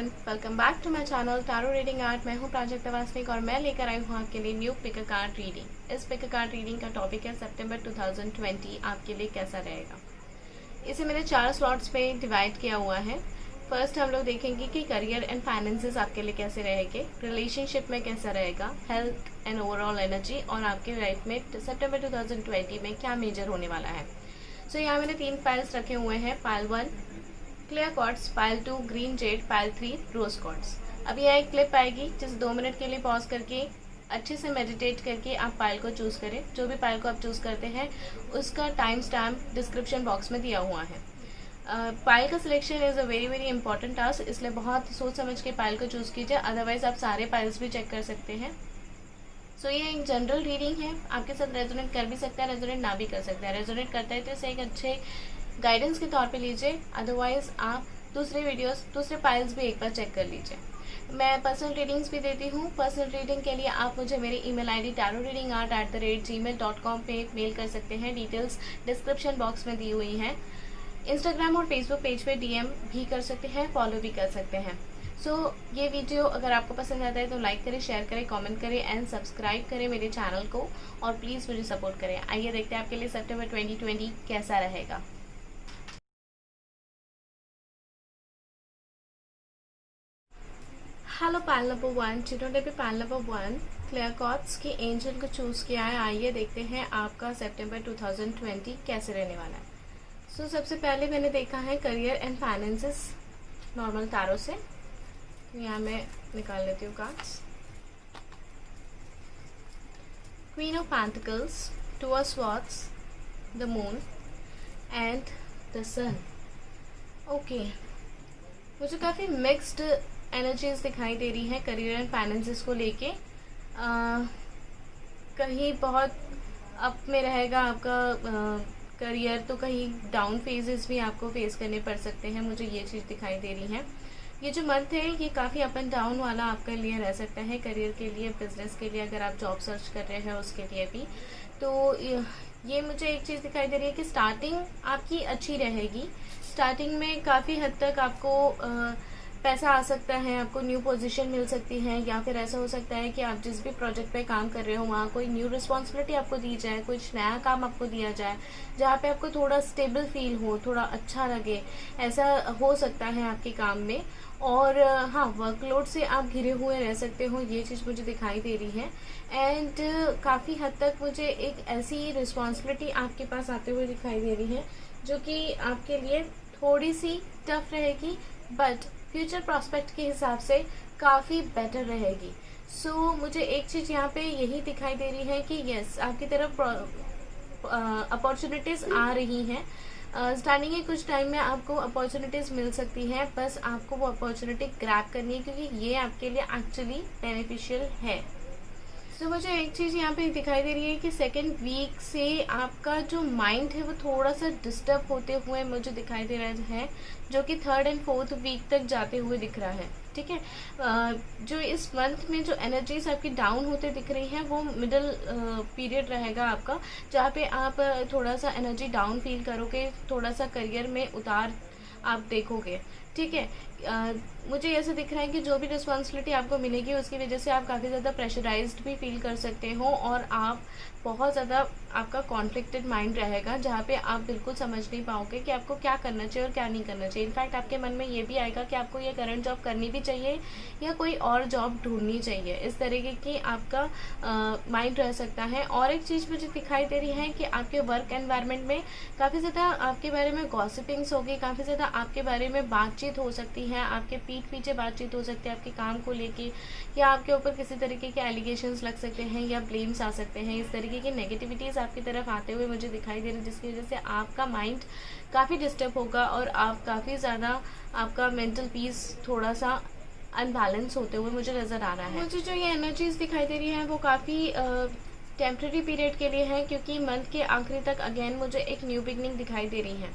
Everyone, welcome back to my channel tarot reading art. मैं हूं प्राजक्ता वासनिक और मैं लेकर आई हूं आपके लिए न्यू पिक कार्ड रीडिंग। इस पिक कार्ड रीडिंग का टॉपिक है सितंबर 2020 आपके लिए कैसा रहेगा। इसे मैंने 4 स्लॉट्स में डिवाइड किया हुआ है। फर्स्ट हम लोग देखेंगे कि करियर एंड फाइनेंसेस आपके लिए कैसे रहेंगे, रिलेशनशिप में कैसा रहेगा, हेल्थ एंड ओवरऑल एनर्जी और आपके लाइफ में सितंबर 2020 में क्या मेजर होने वाला है। सो यहाँ मैंने 3 फाइल्स रखे हुए हैं। File 1 clear quartz, file 2 green jade, file 3 rose quartz. अब यहाँ एक क्लिप आएगी जिस 2 मिनट के लिए पॉज करके अच्छे से मेडिटेट करके आप फाइल को चूज़ करें। जो भी फाइल को आप चूज़ करते हैं उसका टाइम स्टैम्प डिस्क्रिप्शन बॉक्स में दिया हुआ है। फाइल का selection is a very important task, इसलिए बहुत सोच समझ के फाइल को चूज़ कीजिए, अदरवाइज आप सारे फाइल्स भी चेक कर सकते हैं। सो ये एक जनरल रीडिंग है, आपके साथ रेजोनेट कर भी सकता है, रेजोनेट ना भी कर सकता है। रेजोनेट करता है तो इसे एक अच्छे गाइडेंस के तौर पे लीजिए, अदरवाइज आप दूसरे वीडियोस, दूसरे फाइल्स भी एक बार चेक कर लीजिए। मैं पर्सनल रीडिंग्स भी देती हूँ। पर्सनल रीडिंग के लिए आप मुझे मेरी ईमेल आईडी tarotreadingart@gmail.com पे मेल कर सकते हैं। डिटेल्स डिस्क्रिप्शन बॉक्स में दी हुई हैं। इंस्टाग्राम और फेसबुक पेज पे डीएम भी कर सकते हैं, फॉलो भी कर सकते हैं। ये वीडियो अगर आपको पसंद आता है तो लाइक करें, शेयर करें, कमेंट करें एंड सब्सक्राइब करें मेरे चैनल को, और प्लीज़ मुझे सपोर्ट करें। आइए देखते हैं आपके लिए सितंबर 2020 कैसा रहेगा। हेलो पाइल नंबर 1, जिन्होंने भी पाइल नंबर 1 क्लियर कॉर्ड्स की एंजल को चूज़ किया है, आइए देखते हैं आपका सितंबर 2020 कैसे रहने वाला है। सबसे पहले मैंने देखा है career and finances normal tarot से। यहाँ मैं निकाल लेती हूँ cards. Queen of pentacles, 2 of swords, the moon and the sun. Okay, मुझे काफ़ी मिक्स्ड एनर्जीज दिखाई दे रही हैं करियर एंड फाइनेंसेस को लेके। कहीं बहुत अप में रहेगा आपका करियर, तो कहीं डाउन फेजेस भी आपको फेस करने पड़ सकते हैं। मुझे ये चीज़ दिखाई दे रही है। ये जो मंथ है ये काफ़ी अप एंड डाउन वाला आपके लिए रह सकता है, करियर के लिए, बिजनेस के लिए, अगर आप जॉब सर्च कर रहे हैं उसके लिए भी। तो ये मुझे एक चीज़ दिखाई दे रही है कि स्टार्टिंग आपकी अच्छी रहेगी। स्टार्टिंग में काफ़ी हद तक आपको पैसा आ सकता है, आपको न्यू पोजीशन मिल सकती है, या फिर ऐसा हो सकता है कि आप जिस भी प्रोजेक्ट पे काम कर रहे हो वहाँ कोई न्यू रिस्पॉन्सिबिलिटी आपको दी जाए, कुछ नया काम आपको दिया जाए जहाँ पे आपको थोड़ा स्टेबल फील हो, थोड़ा अच्छा लगे, ऐसा हो सकता है आपके काम में। और हाँ, वर्कलोड से आप घिरे हुए रह सकते हो, ये चीज़ मुझे दिखाई दे रही है। एंड काफ़ी हद तक मुझे एक ऐसी रिस्पॉन्सिबिलिटी आपके पास आते हुए दिखाई दे रही है जो कि आपके लिए थोड़ी सी टफ रहेगी, बट फ्यूचर प्रॉस्पेक्ट के हिसाब से काफ़ी बेटर रहेगी। मुझे एक चीज़ यहाँ पे यही दिखाई दे रही है कि यस, आपकी तरफ अपॉर्चुनिटीज़ आ रही हैं। स्टार्टिंग के कुछ टाइम में आपको अपॉर्चुनिटीज़ मिल सकती हैं, बस आपको वो अपॉर्चुनिटी ग्रैब करनी है, क्योंकि ये आपके लिए एक्चुअली बेनिफिशियल है। मुझे एक चीज़ यहाँ पे दिखाई दे रही है कि सेकेंड वीक से आपका जो माइंड है वो थोड़ा सा डिस्टर्ब होते हुए मुझे दिखाई दे रहा है, जो कि 3rd एंड 4th वीक तक जाते हुए दिख रहा है। ठीक है, जो इस मंथ में जो एनर्जीज आपकी डाउन होते दिख रही हैं वो मिडल पीरियड रहेगा आपका, जहाँ पे आप थोड़ा सा एनर्जी डाउन फील करोगे, थोड़ा सा करियर में उतार आप देखोगे। ठीक है, मुझे ऐसा दिख रहा है कि जो भी रिस्पॉन्सिबिलिटी आपको मिलेगी उसकी वजह से आप काफ़ी ज़्यादा प्रेशराइज्ड भी फील कर सकते हो, और आप बहुत ज़्यादा आपका कॉन्फ्लिक्टेड माइंड रहेगा, जहाँ पे आप बिल्कुल समझ नहीं पाओगे कि आपको क्या करना चाहिए और क्या नहीं करना चाहिए। इनफैक्ट आपके मन में ये भी आएगा कि आपको ये करंट जॉब करनी भी चाहिए या कोई और जॉब ढूंढनी चाहिए। इस तरीके की आपका माइंड रह सकता है। और एक चीज़ मुझे दिखाई दे रही है कि आपके वर्क एनवायरनमेंट में काफ़ी ज़्यादा आपके बारे में गॉसिपिंग्स होगी, काफ़ी ज़्यादा आपके बारे में बातचीत हो सकती है, आपके पीठ पीछे बातचीत हो सकती है आपके काम को लेके, या आपके ऊपर किसी तरीके के एलिगेशंस लग सकते हैं या ब्लेम्स आ सकते हैं। इस तरीके की नेगेटिविटीज़ आपकी तरफ आते हुए मुझे दिखाई दे रही है, जिसकी वजह से आपका माइंड काफ़ी डिस्टर्ब होगा और आप काफ़ी ज़्यादा, आपका मेंटल पीस थोड़ा सा अनबैलेंस होते हुए मुझे नज़र आ रहा है। मुझे जो ये एनर्जीज दिखाई दे रही है वो काफ़ी टेम्प्रेरी पीरियड के लिए है, क्योंकि मंथ के आखिरी तक अगेन मुझे एक न्यू बिगनिंग दिखाई दे रही है।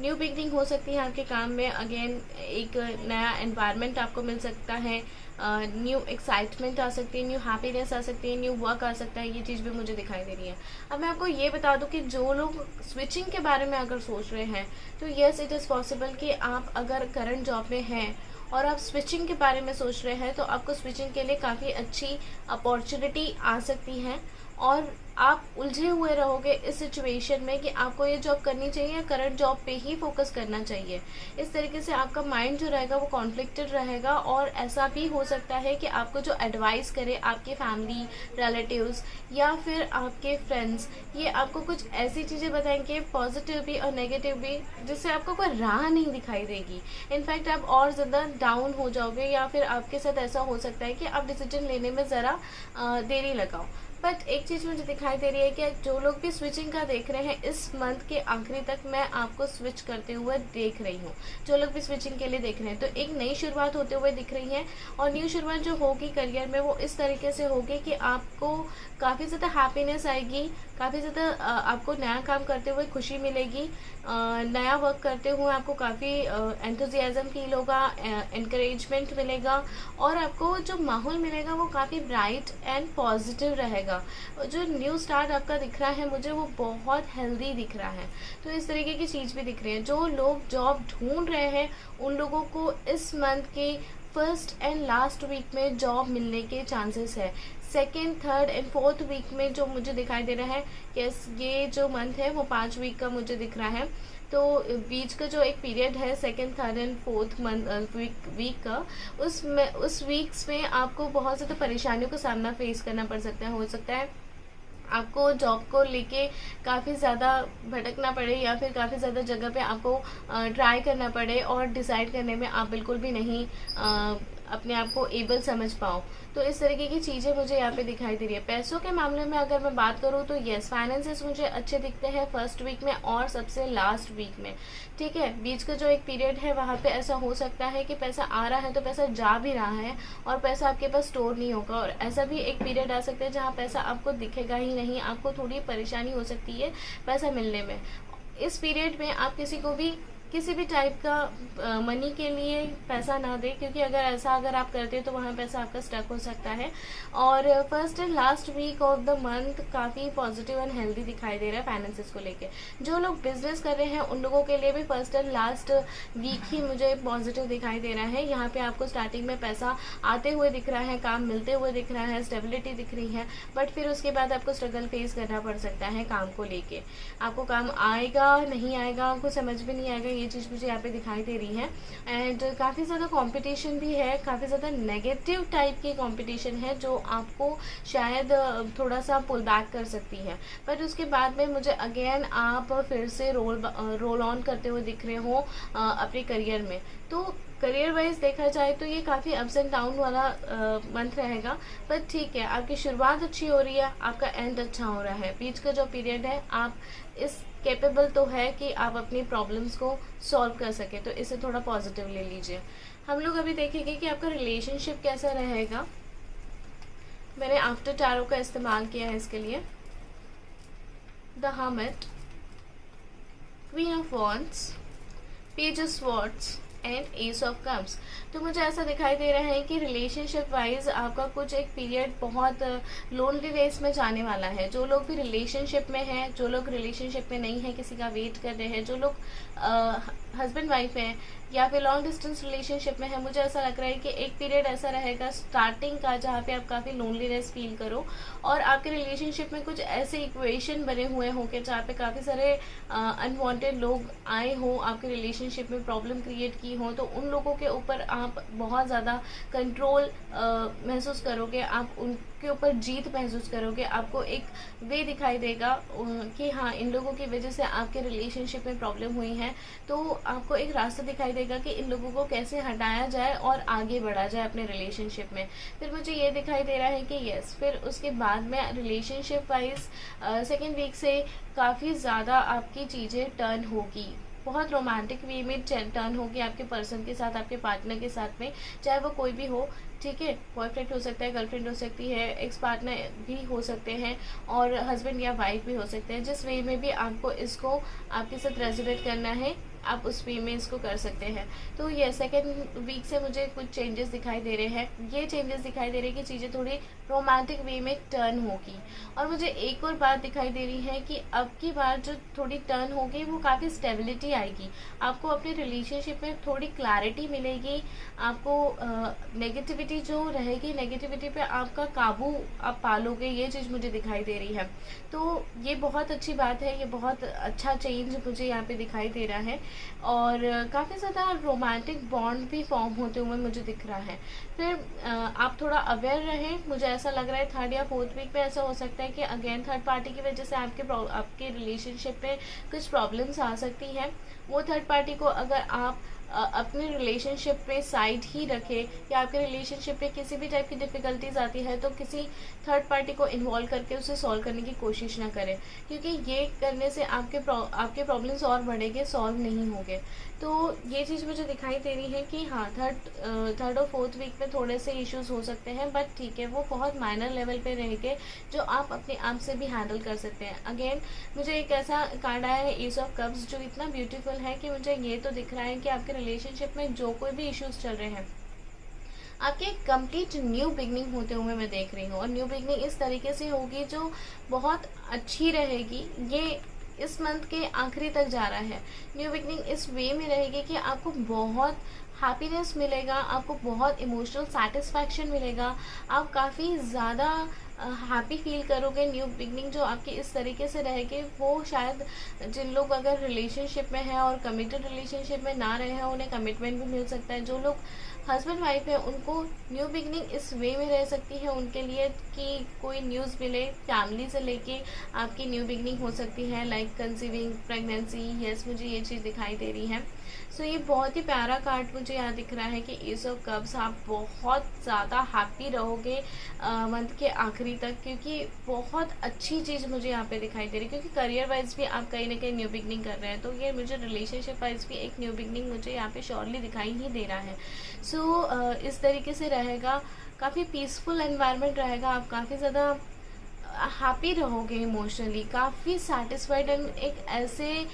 न्यू बिगनिंग हो सकती है आपके काम में, अगेन एक नया एनवायरनमेंट आपको मिल सकता है, न्यू एक्साइटमेंट आ सकती है, न्यू हैप्पीनेस आ सकती है, न्यू वर्क आ सकता है। ये चीज़ भी मुझे दिखाई दे रही है। अब मैं आपको ये बता दूं कि जो लोग स्विचिंग के बारे में अगर सोच रहे हैं तो यस, इट इज़ पॉसिबल कि आप अगर करंट जॉब में हैं और आप स्विचिंग के बारे में सोच रहे हैं तो आपको स्विचिंग के लिए काफ़ी अच्छी अपॉर्चुनिटी आ सकती है, और आप उलझे हुए रहोगे इस सिचुएशन में कि आपको ये जॉब करनी चाहिए या करंट जॉब पे ही फोकस करना चाहिए। इस तरीके से आपका माइंड जो रहेगा वो कॉन्फ्लिक्टेड रहेगा, और ऐसा भी हो सकता है कि आपको जो एडवाइस करे आपके फैमिली, रिलेटिव्स या फिर आपके फ्रेंड्स, ये आपको कुछ ऐसी चीज़ें बताएंगे, पॉजिटिव भी और नेगेटिव भी, जिससे आपको कोई राह नहीं दिखाई देगी। इनफैक्ट आप और ज़्यादा डाउन हो जाओगे, या फिर आपके साथ ऐसा हो सकता है कि आप डिसीजन लेने में ज़रा देरी लगाओ। बट एक चीज़ मुझे दिखाई दे रही है कि जो लोग भी स्विचिंग का देख रहे हैं, इस मंथ के आखिरी तक मैं आपको स्विच करते हुए देख रही हूँ। जो लोग भी स्विचिंग के लिए देख रहे हैं तो एक नई शुरुआत होते हुए दिख रही है, और न्यू शुरुआत जो होगी करियर में वो इस तरीके से होगी कि आपको काफ़ी ज़्यादा हैप्पीनेस आएगी, काफ़ी ज़्यादा आपको नया काम करते हुए खुशी मिलेगी, नया वर्क करते हुए आपको काफ़ी एंथुजियाज़म फील होगा, एनकरेजमेंट मिलेगा, और आपको जो माहौल मिलेगा वो काफ़ी ब्राइट एंड पॉजिटिव रहेगा। जो न्यू स्टार्ट आपका दिख रहा है मुझे वो बहुत हेल्दी दिख रहा है। तो इस तरीके की चीज़ भी दिख रही है। जो लोग जॉब ढूंढ रहे हैं उन लोगों को इस मंथ के फर्स्ट एंड लास्ट वीक में जॉब मिलने के चांसेस है। Second, third and fourth week में जो मुझे दिखाई दे रहा है, यस, ये जो मंथ है वो 5 वीक का मुझे दिख रहा है। तो बीच का जो एक पीरियड है second, third and fourth month week का, उस वीक्स में आपको बहुत ज़्यादा परेशानियों का सामना फेस करना पड़ सकता है। हो सकता है आपको जॉब को लेके काफ़ी ज़्यादा भटकना पड़े, या फिर काफ़ी ज़्यादा जगह पे आपको ट्राई करना पड़े, और डिसाइड करने में आप बिल्कुल भी नहीं अपने आप को एबल समझ पाओ। तो इस तरीके की चीज़ें मुझे यहाँ पे दिखाई दे रही है। पैसों के मामले में अगर मैं बात करूँ तो यस, फाइनेंसेस मुझे अच्छे दिखते हैं फर्स्ट वीक में और सबसे लास्ट वीक में। ठीक है, बीच का जो एक पीरियड है वहाँ पे ऐसा हो सकता है कि पैसा आ रहा है तो पैसा जा भी रहा है, और पैसा आपके पास स्टोर नहीं होगा, और ऐसा भी एक पीरियड आ सकता है जहाँ पैसा आपको दिखेगा ही नहीं, आपको थोड़ी परेशानी हो सकती है पैसा मिलने में। इस पीरियड में आप किसी भी टाइप का मनी के लिए पैसा ना दे, क्योंकि अगर आप करते हैं तो वहाँ पैसा आपका स्टक हो सकता है। और first and last week of the month काफ़ी पॉजिटिव एंड हेल्दी दिखाई दे रहा है फाइनेंसेस को लेके। जो लोग बिजनेस कर रहे हैं उन लोगों के लिए भी फर्स्ट एंड लास्ट वीक ही मुझे पॉजिटिव दिखाई दे रहा है। यहाँ पे आपको स्टार्टिंग में पैसा आते हुए दिख रहा है, काम मिलते हुए दिख रहा है, स्टेबिलिटी दिख रही है, बट फिर उसके बाद आपको स्ट्रगल फेस करना पड़ सकता है काम को लेके। आपको काम आएगा नहीं आएगा, आपको समझ में नहीं आएगा, ये चीज़ मुझे यहाँ पे दिखाई दे रही है। एंड काफ़ी ज़्यादा कंपटीशन भी है, काफ़ी ज़्यादा नेगेटिव टाइप की कंपटीशन है जो आपको शायद थोड़ा सा पुल बैक कर सकती है, बट उसके बाद में मुझे अगेन आप फिर से रोल ऑन करते हुए दिख रहे हो अपने करियर में। तो करियर वाइज देखा जाए तो ये काफ़ी अप्स एंड डाउन वाला मंथ रहेगा, पर ठीक है, आपकी शुरुआत अच्छी हो रही है, आपका एंड अच्छा हो रहा है। बीच का जो पीरियड है आप इस कैपेबल तो है कि आप अपनी प्रॉब्लम्स को सॉल्व कर सके, तो इसे थोड़ा पॉजिटिव ले लीजिए। हम लोग अभी देखेंगे कि आपका रिलेशनशिप कैसा रहेगा। मैंने आफ्टर टैरो का इस्तेमाल किया है इसके लिए। The hermit, queen of wands, page of swords and S of cups. तो मुझे ऐसा दिखाई दे रहा है कि रिलेशनशिप वाइज आपका कुछ एक पीरियड बहुत लोनलीनेस में जाने वाला है। जो लोग भी रिलेशनशिप में हैं, जो लोग रिलेशनशिप में नहीं है, किसी का वेट कर रहे हैं, जो लोग हस्बैंड वाइफ हैं या फिर लॉन्ग डिस्टेंस रिलेशनशिप में है, मुझे ऐसा लग रहा है कि एक पीरियड ऐसा रहेगा स्टार्टिंग का जहाँ पे आप काफ़ी लोनलीनेस फील करो, और आपके रिलेशनशिप में कुछ ऐसे इक्वेशन बने हुए होंगे जहाँ पे काफ़ी सारे अनवांटेड लोग आए हो, आपके रिलेशनशिप में प्रॉब्लम क्रिएट की हो, तो उन लोगों के ऊपर आप बहुत ज़्यादा कंट्रोल महसूस करोगे, आप उनके ऊपर जीत महसूस करोगे। आपको एक वे दिखाई देगा कि हाँ, इन लोगों की वजह से आपके रिलेशनशिप में प्रॉब्लम हुई है, तो आपको एक रास्ता दिखाई देगा कि इन लोगों को कैसे हटाया जाए और आगे बढ़ा जाए अपने रिलेशनशिप में। फिर मुझे ये दिखाई दे रहा है कि यस, फिर उसके बाद में रिलेशनशिप वाइज सेकेंड वीक से काफ़ी ज़्यादा आपकी चीज़ें टर्न होगी, बहुत रोमांटिक वे में टर्न होगी आपके पर्सन के साथ, आपके पार्टनर के साथ में, चाहे वो कोई भी हो। ठीक है, बॉयफ्रेंड हो सकता है, गर्लफ्रेंड हो सकती है, एक्स पार्टनर भी हो सकते हैं और हस्बैंड या वाइफ भी हो सकते हैं। जिस वे में भी आपको इसको आपके साथ रेजोनेट करना है आप उस वे में इसको कर सकते हैं। तो ये सेकेंड वीक से मुझे कुछ चेंजेस दिखाई दे रहे हैं। ये चेंजेस दिखाई दे रहे हैं कि चीज़ें थोड़ी रोमांटिक वे में टर्न होगी। और मुझे एक और बात दिखाई दे रही है कि अब की बार जो थोड़ी टर्न होगी वो काफ़ी स्टेबिलिटी आएगी। आपको अपने रिलेशनशिप में थोड़ी क्लैरिटी मिलेगी। आपको नेगेटिविटी जो रहेगी, नेगेटिविटी पे आपका काबू आप पालोगे, ये चीज़ मुझे दिखाई दे रही है। तो ये बहुत अच्छी बात है, ये बहुत अच्छा चेंज मुझे यहाँ पे दिखाई दे रहा है और काफ़ी ज़्यादा रोमांटिक बॉन्ड भी फॉर्म होते हुए मुझे दिख रहा है। फिर आप थोड़ा अवेयर रहें। मुझे ऐसा लग रहा है 3rd या 4th वीक में ऐसा हो सकता है कि अगेन थर्ड पार्टी की वजह से आपके रिलेशनशिप में कुछ प्रॉब्लम्स आ सकती हैं। वो थर्ड पार्टी को अगर आप अपने रिलेशनशिप पे साइड ही रखें या आपके रिलेशनशिप पे किसी भी टाइप की डिफ़िकल्टीज आती है तो किसी थर्ड पार्टी को इन्वॉल्व करके उसे सॉल्व करने की कोशिश ना करें, क्योंकि ये करने से आपके प्रॉब्लम्स और बढ़ेंगे, सॉल्व नहीं होंगे। तो ये चीज़ मुझे दिखाई दे रही है कि हाँ, थर्ड और 4th वीक में थोड़े से इश्यूज हो सकते हैं, बट ठीक है, वो बहुत माइनर लेवल पे रहेंगे जो आप अपने आप से भी हैंडल कर सकते हैं। अगेन मुझे एक ऐसा कार्ड आया है एस ऑफ कप्स जो इतना ब्यूटीफुल है कि मुझे ये तो दिख रहा है कि आपके रिलेशनशिप में जो कोई भी इश्यूज चल रहे हैं आपकी एक कंप्लीट न्यू बिगनिंग होते हुए मैं देख रही हूँ। और न्यू बिगनिंग इस तरीके से होगी जो बहुत अच्छी रहेगी। ये इस मंथ के आखिरी तक जा रहा है। न्यू बिगनिंग इस वे में रहेगी कि आपको बहुत हैप्पीनेस मिलेगा, आपको बहुत इमोशनल सेटिस्फैक्शन मिलेगा, आप काफ़ी ज़्यादा हैप्पी फील करोगे। न्यू बिगनिंग जो आपकी इस तरीके से रहेगी वो शायद जिन लोग अगर रिलेशनशिप में हैं और कमिटेड रिलेशनशिप में ना रहे हैं उन्हें कमिटमेंट भी मिल सकता है। जो लोग हस्बैंड वाइफ है उनको न्यू बिगनिंग इस वे में रह सकती है उनके लिए कि कोई न्यूज़ मिले, फैमिली से लेके आपकी न्यू बिगनिंग हो सकती है, लाइक कंसीविंग, प्रेगनेंसी। यस, मुझे ये चीज़ दिखाई दे रही है। सो ये बहुत ही प्यारा कार्ड मुझे यहाँ दिख रहा है कि एस ऑफ कप्स, आप बहुत ज़्यादा हैप्पी रहोगे मंथ के आखिरी तक, क्योंकि बहुत अच्छी चीज़ मुझे यहाँ पे दिखाई दे रही है। क्योंकि करियर वाइज भी आप कहीं ना कहीं न्यू बिगनिंग कर रहे हैं, तो ये मुझे रिलेशनशिप वाइज भी एक न्यू बिगनिंग मुझे यहाँ पे श्योरली दिखाई ही दे रहा है। सो इस तरीके से रहेगा, काफ़ी पीसफुल एनवायरनमेंट रहेगा, आप काफ़ी ज़्यादा हैप्पी रहोगे इमोशनली, काफ़ी सेटिस्फाइड एंड एक ऐसे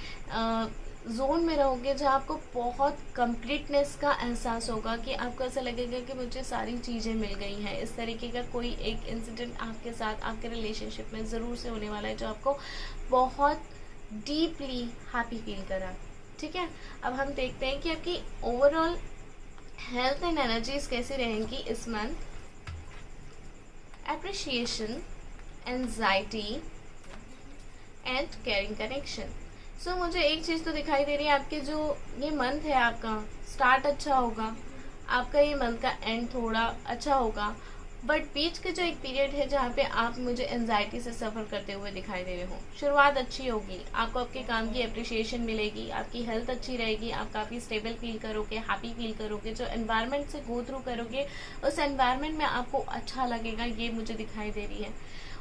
जोन में रहोगे जहाँ आपको बहुत कंप्लीटनेस का एहसास होगा कि आपको ऐसा लगेगा कि मुझे सारी चीज़ें मिल गई हैं। इस तरीके का कोई एक इंसिडेंट आपके साथ आपके रिलेशनशिप में ज़रूर से होने वाला है जो आपको बहुत डीपली हैप्पी फील करा। ठीक है, अब हम देखते हैं कि आपकी ओवरऑल हेल्थ एंड एनर्जीज कैसी रहेंगी इस month. Appreciation, anxiety and caring connection. So मुझे एक चीज़ तो दिखाई दे रही है, आपके जो ये मंथ है आपका स्टार्ट अच्छा होगा, आपका ये मंथ का एंड थोड़ा अच्छा होगा, बट बीच के जो एक पीरियड है जहाँ पे आप मुझे एंजाइटी से सफ़र करते हुए दिखाई दे रहे हो। शुरुआत अच्छी होगी, आपको आपके काम की अप्रिशिएशन मिलेगी, आपकी हेल्थ अच्छी रहेगी, आप काफ़ी स्टेबल फील करोगे, हैप्पी फील करोगे, जो एनवायरनमेंट से गो थ्रू करोगे उस एनवायरनमेंट में आपको अच्छा लगेगा, ये मुझे दिखाई दे रही है।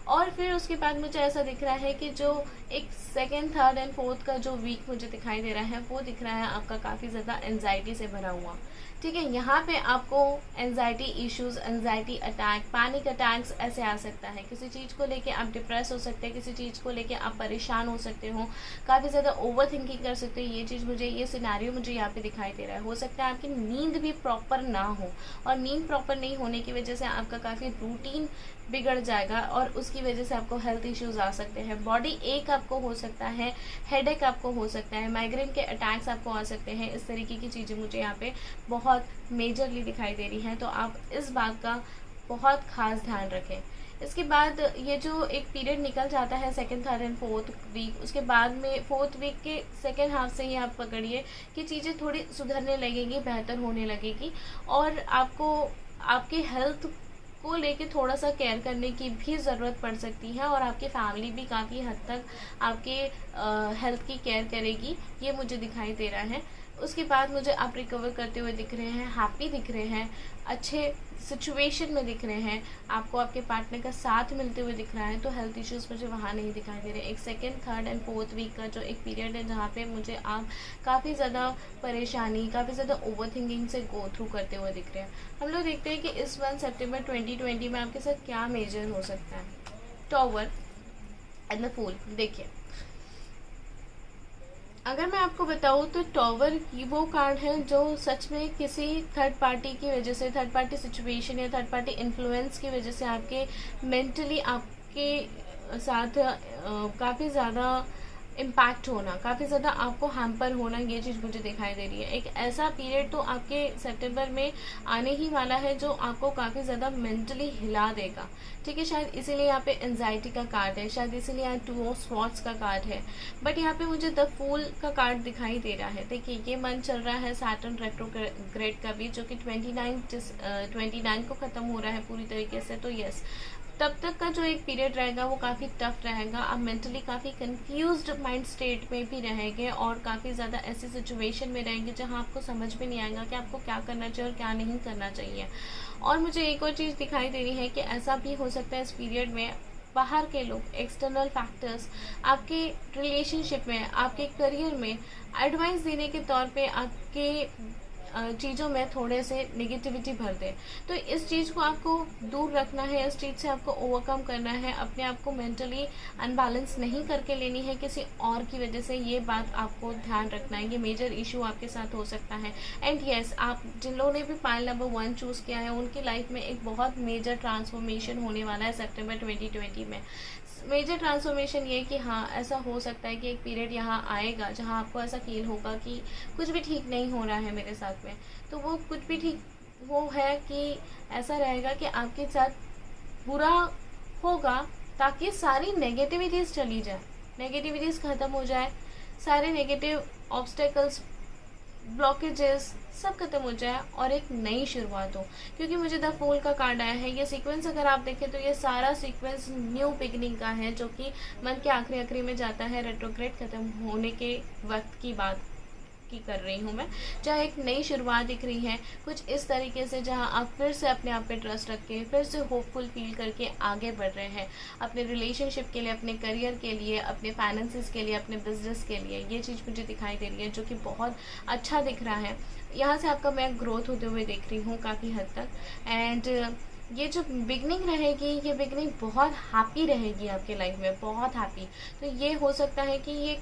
और फिर उसके बाद मुझे ऐसा दिख रहा है कि जो एक 2nd, 3rd एंड 4th का जो वीक मुझे दिखाई दे रहा है वो दिख रहा है आपका काफ़ी ज़्यादा एंजाइटी से भरा हुआ। ठीक है, यहाँ पे आपको anxiety issues, anxiety attack, panic attacks ऐसे आ सकता है। किसी चीज़ को लेके आप डिप्रेस हो सकते हैं, किसी चीज़ को लेके आप परेशान हो सकते हो, काफ़ी ज़्यादा ओवर थिंकिंग कर सकते हो। ये सिनेरियो मुझे यहाँ पे दिखाई दे रहा है। हो सकता है आपकी नींद भी प्रॉपर ना हो, और नींद प्रॉपर नहीं होने की वजह से आपका काफ़ी रूटीन बिगड़ जाएगा और उसकी वजह से आपको हेल्थ इश्यूज आ सकते हैं। बॉडी एक आपको हो सकता है, हेडेक आपको हो सकता है, माइग्रेन के अटैक्स आपको आ सकते हैं। इस तरीके की चीज़ें मुझे यहाँ पे बहुत मेजरली दिखाई दे रही हैं, तो आप इस बात का बहुत खास ध्यान रखें। इसके बाद ये जो एक पीरियड निकल जाता है 2nd, 3rd and 4th week, उसके बाद में 4th वीक के 2nd हाफ से ही आप पकड़िए कि चीज़ें थोड़ी सुधरने लगेगी, बेहतर होने लगेगी, और आपको आपकी हेल्थ को लेके थोड़ा सा केयर करने की भी ज़रूरत पड़ सकती है, और आपकी फैमिली भी काफ़ी हद तक आपके हेल्थ की केयर करेगी, ये मुझे दिखाई दे रहा है। उसके बाद मुझे आप रिकवर करते हुए दिख रहे हैं, हैप्पी दिख रहे हैं, अच्छे सिचुएशन में दिख रहे हैं, आपको आपके पार्टनर का साथ मिलते हुए दिख रहा है, तो हेल्थ इश्यूज़ मुझे वहाँ नहीं दिखाई दे रहे। एक second, third and fourth week का जो एक पीरियड है जहाँ पे मुझे आप काफ़ी ज़्यादा परेशानी, काफ़ी ज़्यादा ओवर थिंकिंग से गो थ्रू करते हुए दिख रहे हैं। हम लोग देखते हैं कि इस मंथ सितंबर 2020 में आपके साथ क्या मेजर हो सकता है। Tower and the fool. देखिए, अगर मैं आपको बताऊँ तो टॉवर वो कार्ड है जो सच में किसी थर्ड पार्टी की वजह से, थर्ड पार्टी सिचुएशन या थर्ड पार्टी इन्फ्लुएंस की वजह से आपके मेंटली आपके साथ काफ़ी ज़्यादा इम्पैक्ट होना, काफ़ी ज़्यादा आपको हैम्पर होना, ये चीज़ मुझे दिखाई दे रही है। एक ऐसा पीरियड तो आपके सितंबर में आने ही वाला है जो आपको काफ़ी ज़्यादा मेंटली हिला देगा, ठीक है। शायद इसीलिए यहाँ पे एंजाइटी का कार्ड है, शायद इसीलिए यहाँ 2 ऑफ स्वॉर्ड्स का कार्ड है, बट यहाँ पे मुझे द फूल का कार्ड दिखाई दे रहा है। देखिए, ये मंथ चल रहा है सैटर्न रेट्रोग्रेड का भी, जो कि 29 को ख़त्म हो रहा है पूरी तरीके से। तो यस, तब तक का जो एक पीरियड रहेगा वो काफ़ी टफ रहेगा। आप मेंटली काफ़ी कंफ्यूज्ड माइंड स्टेट में भी रहेंगे और काफ़ी ज़्यादा ऐसी सिचुएशन में रहेंगे जहां आपको समझ में नहीं आएगा कि आपको क्या करना चाहिए और क्या नहीं करना चाहिए। और मुझे एक और चीज़ दिखाई दे रही है कि ऐसा भी हो सकता है इस पीरियड में बाहर के लोग, एक्सटर्नल फैक्टर्स आपके रिलेशनशिप में, आपके करियर में एडवाइस देने के तौर पे आपके चीज़ों में थोड़े से नेगेटिविटी भर दे। तो इस चीज़ को आपको दूर रखना है, इस चीज़ से आपको ओवरकम करना है, अपने आप को मेंटली अनबैलेंस नहीं करके लेनी है किसी और की वजह से। ये बात आपको ध्यान रखना है, ये मेजर इशू आपके साथ हो सकता है। एंड यस, आप जिन लोगों ने भी पाइल नंबर 1 चूज़ किया है उनकी लाइफ में एक बहुत मेजर ट्रांसफॉर्मेशन होने वाला है सितंबर 2020 में। मेजर ट्रांसफॉर्मेशन ये कि हाँ, ऐसा हो सकता है कि एक पीरियड यहाँ आएगा जहाँ आपको ऐसा फील होगा कि कुछ भी ठीक नहीं हो रहा है मेरे साथ में। तो वो कुछ भी ठीक वो है कि ऐसा रहेगा कि आपके साथ बुरा होगा ताकि सारी नेगेटिविटीज़ चली जाए, नेगेटिविटीज़ ख़त्म हो जाए, सारे नेगेटिव ऑब्स्टेकल्स, ब्लॉकेजेस सब खत्म हो जाए और एक नई शुरुआत हो। क्योंकि मुझे द फूल का कार्ड आया है, ये सीक्वेंस अगर आप देखें तो ये सारा सीक्वेंस न्यू बिगनिंग का है, जो कि मंथ के आखिरी में जाता है। रेट्रोग्रेड खत्म होने के वक्त की बात की कर रही हूँ मैं, जहाँ एक नई शुरुआत दिख रही है कुछ इस तरीके से, जहाँ आप फिर से अपने आप पे ट्रस्ट रख के फिर से होपफुल फील करके आगे बढ़ रहे हैं अपने रिलेशनशिप के लिए, अपने करियर के लिए, अपने फाइनेंसिस के लिए, अपने बिजनेस के लिए। ये चीज़ मुझे दिखाई दे रही है जो कि बहुत अच्छा दिख रहा है। यहाँ से आपका मैं ग्रोथ होते हुए देख रही हूँ काफ़ी हद तक। एंड ये जो बिगनिंग रहेगी, ये बिगनिंग बहुत हैप्पी रहेगी आपके लाइफ में, बहुत हैप्पी। तो ये हो सकता है कि ये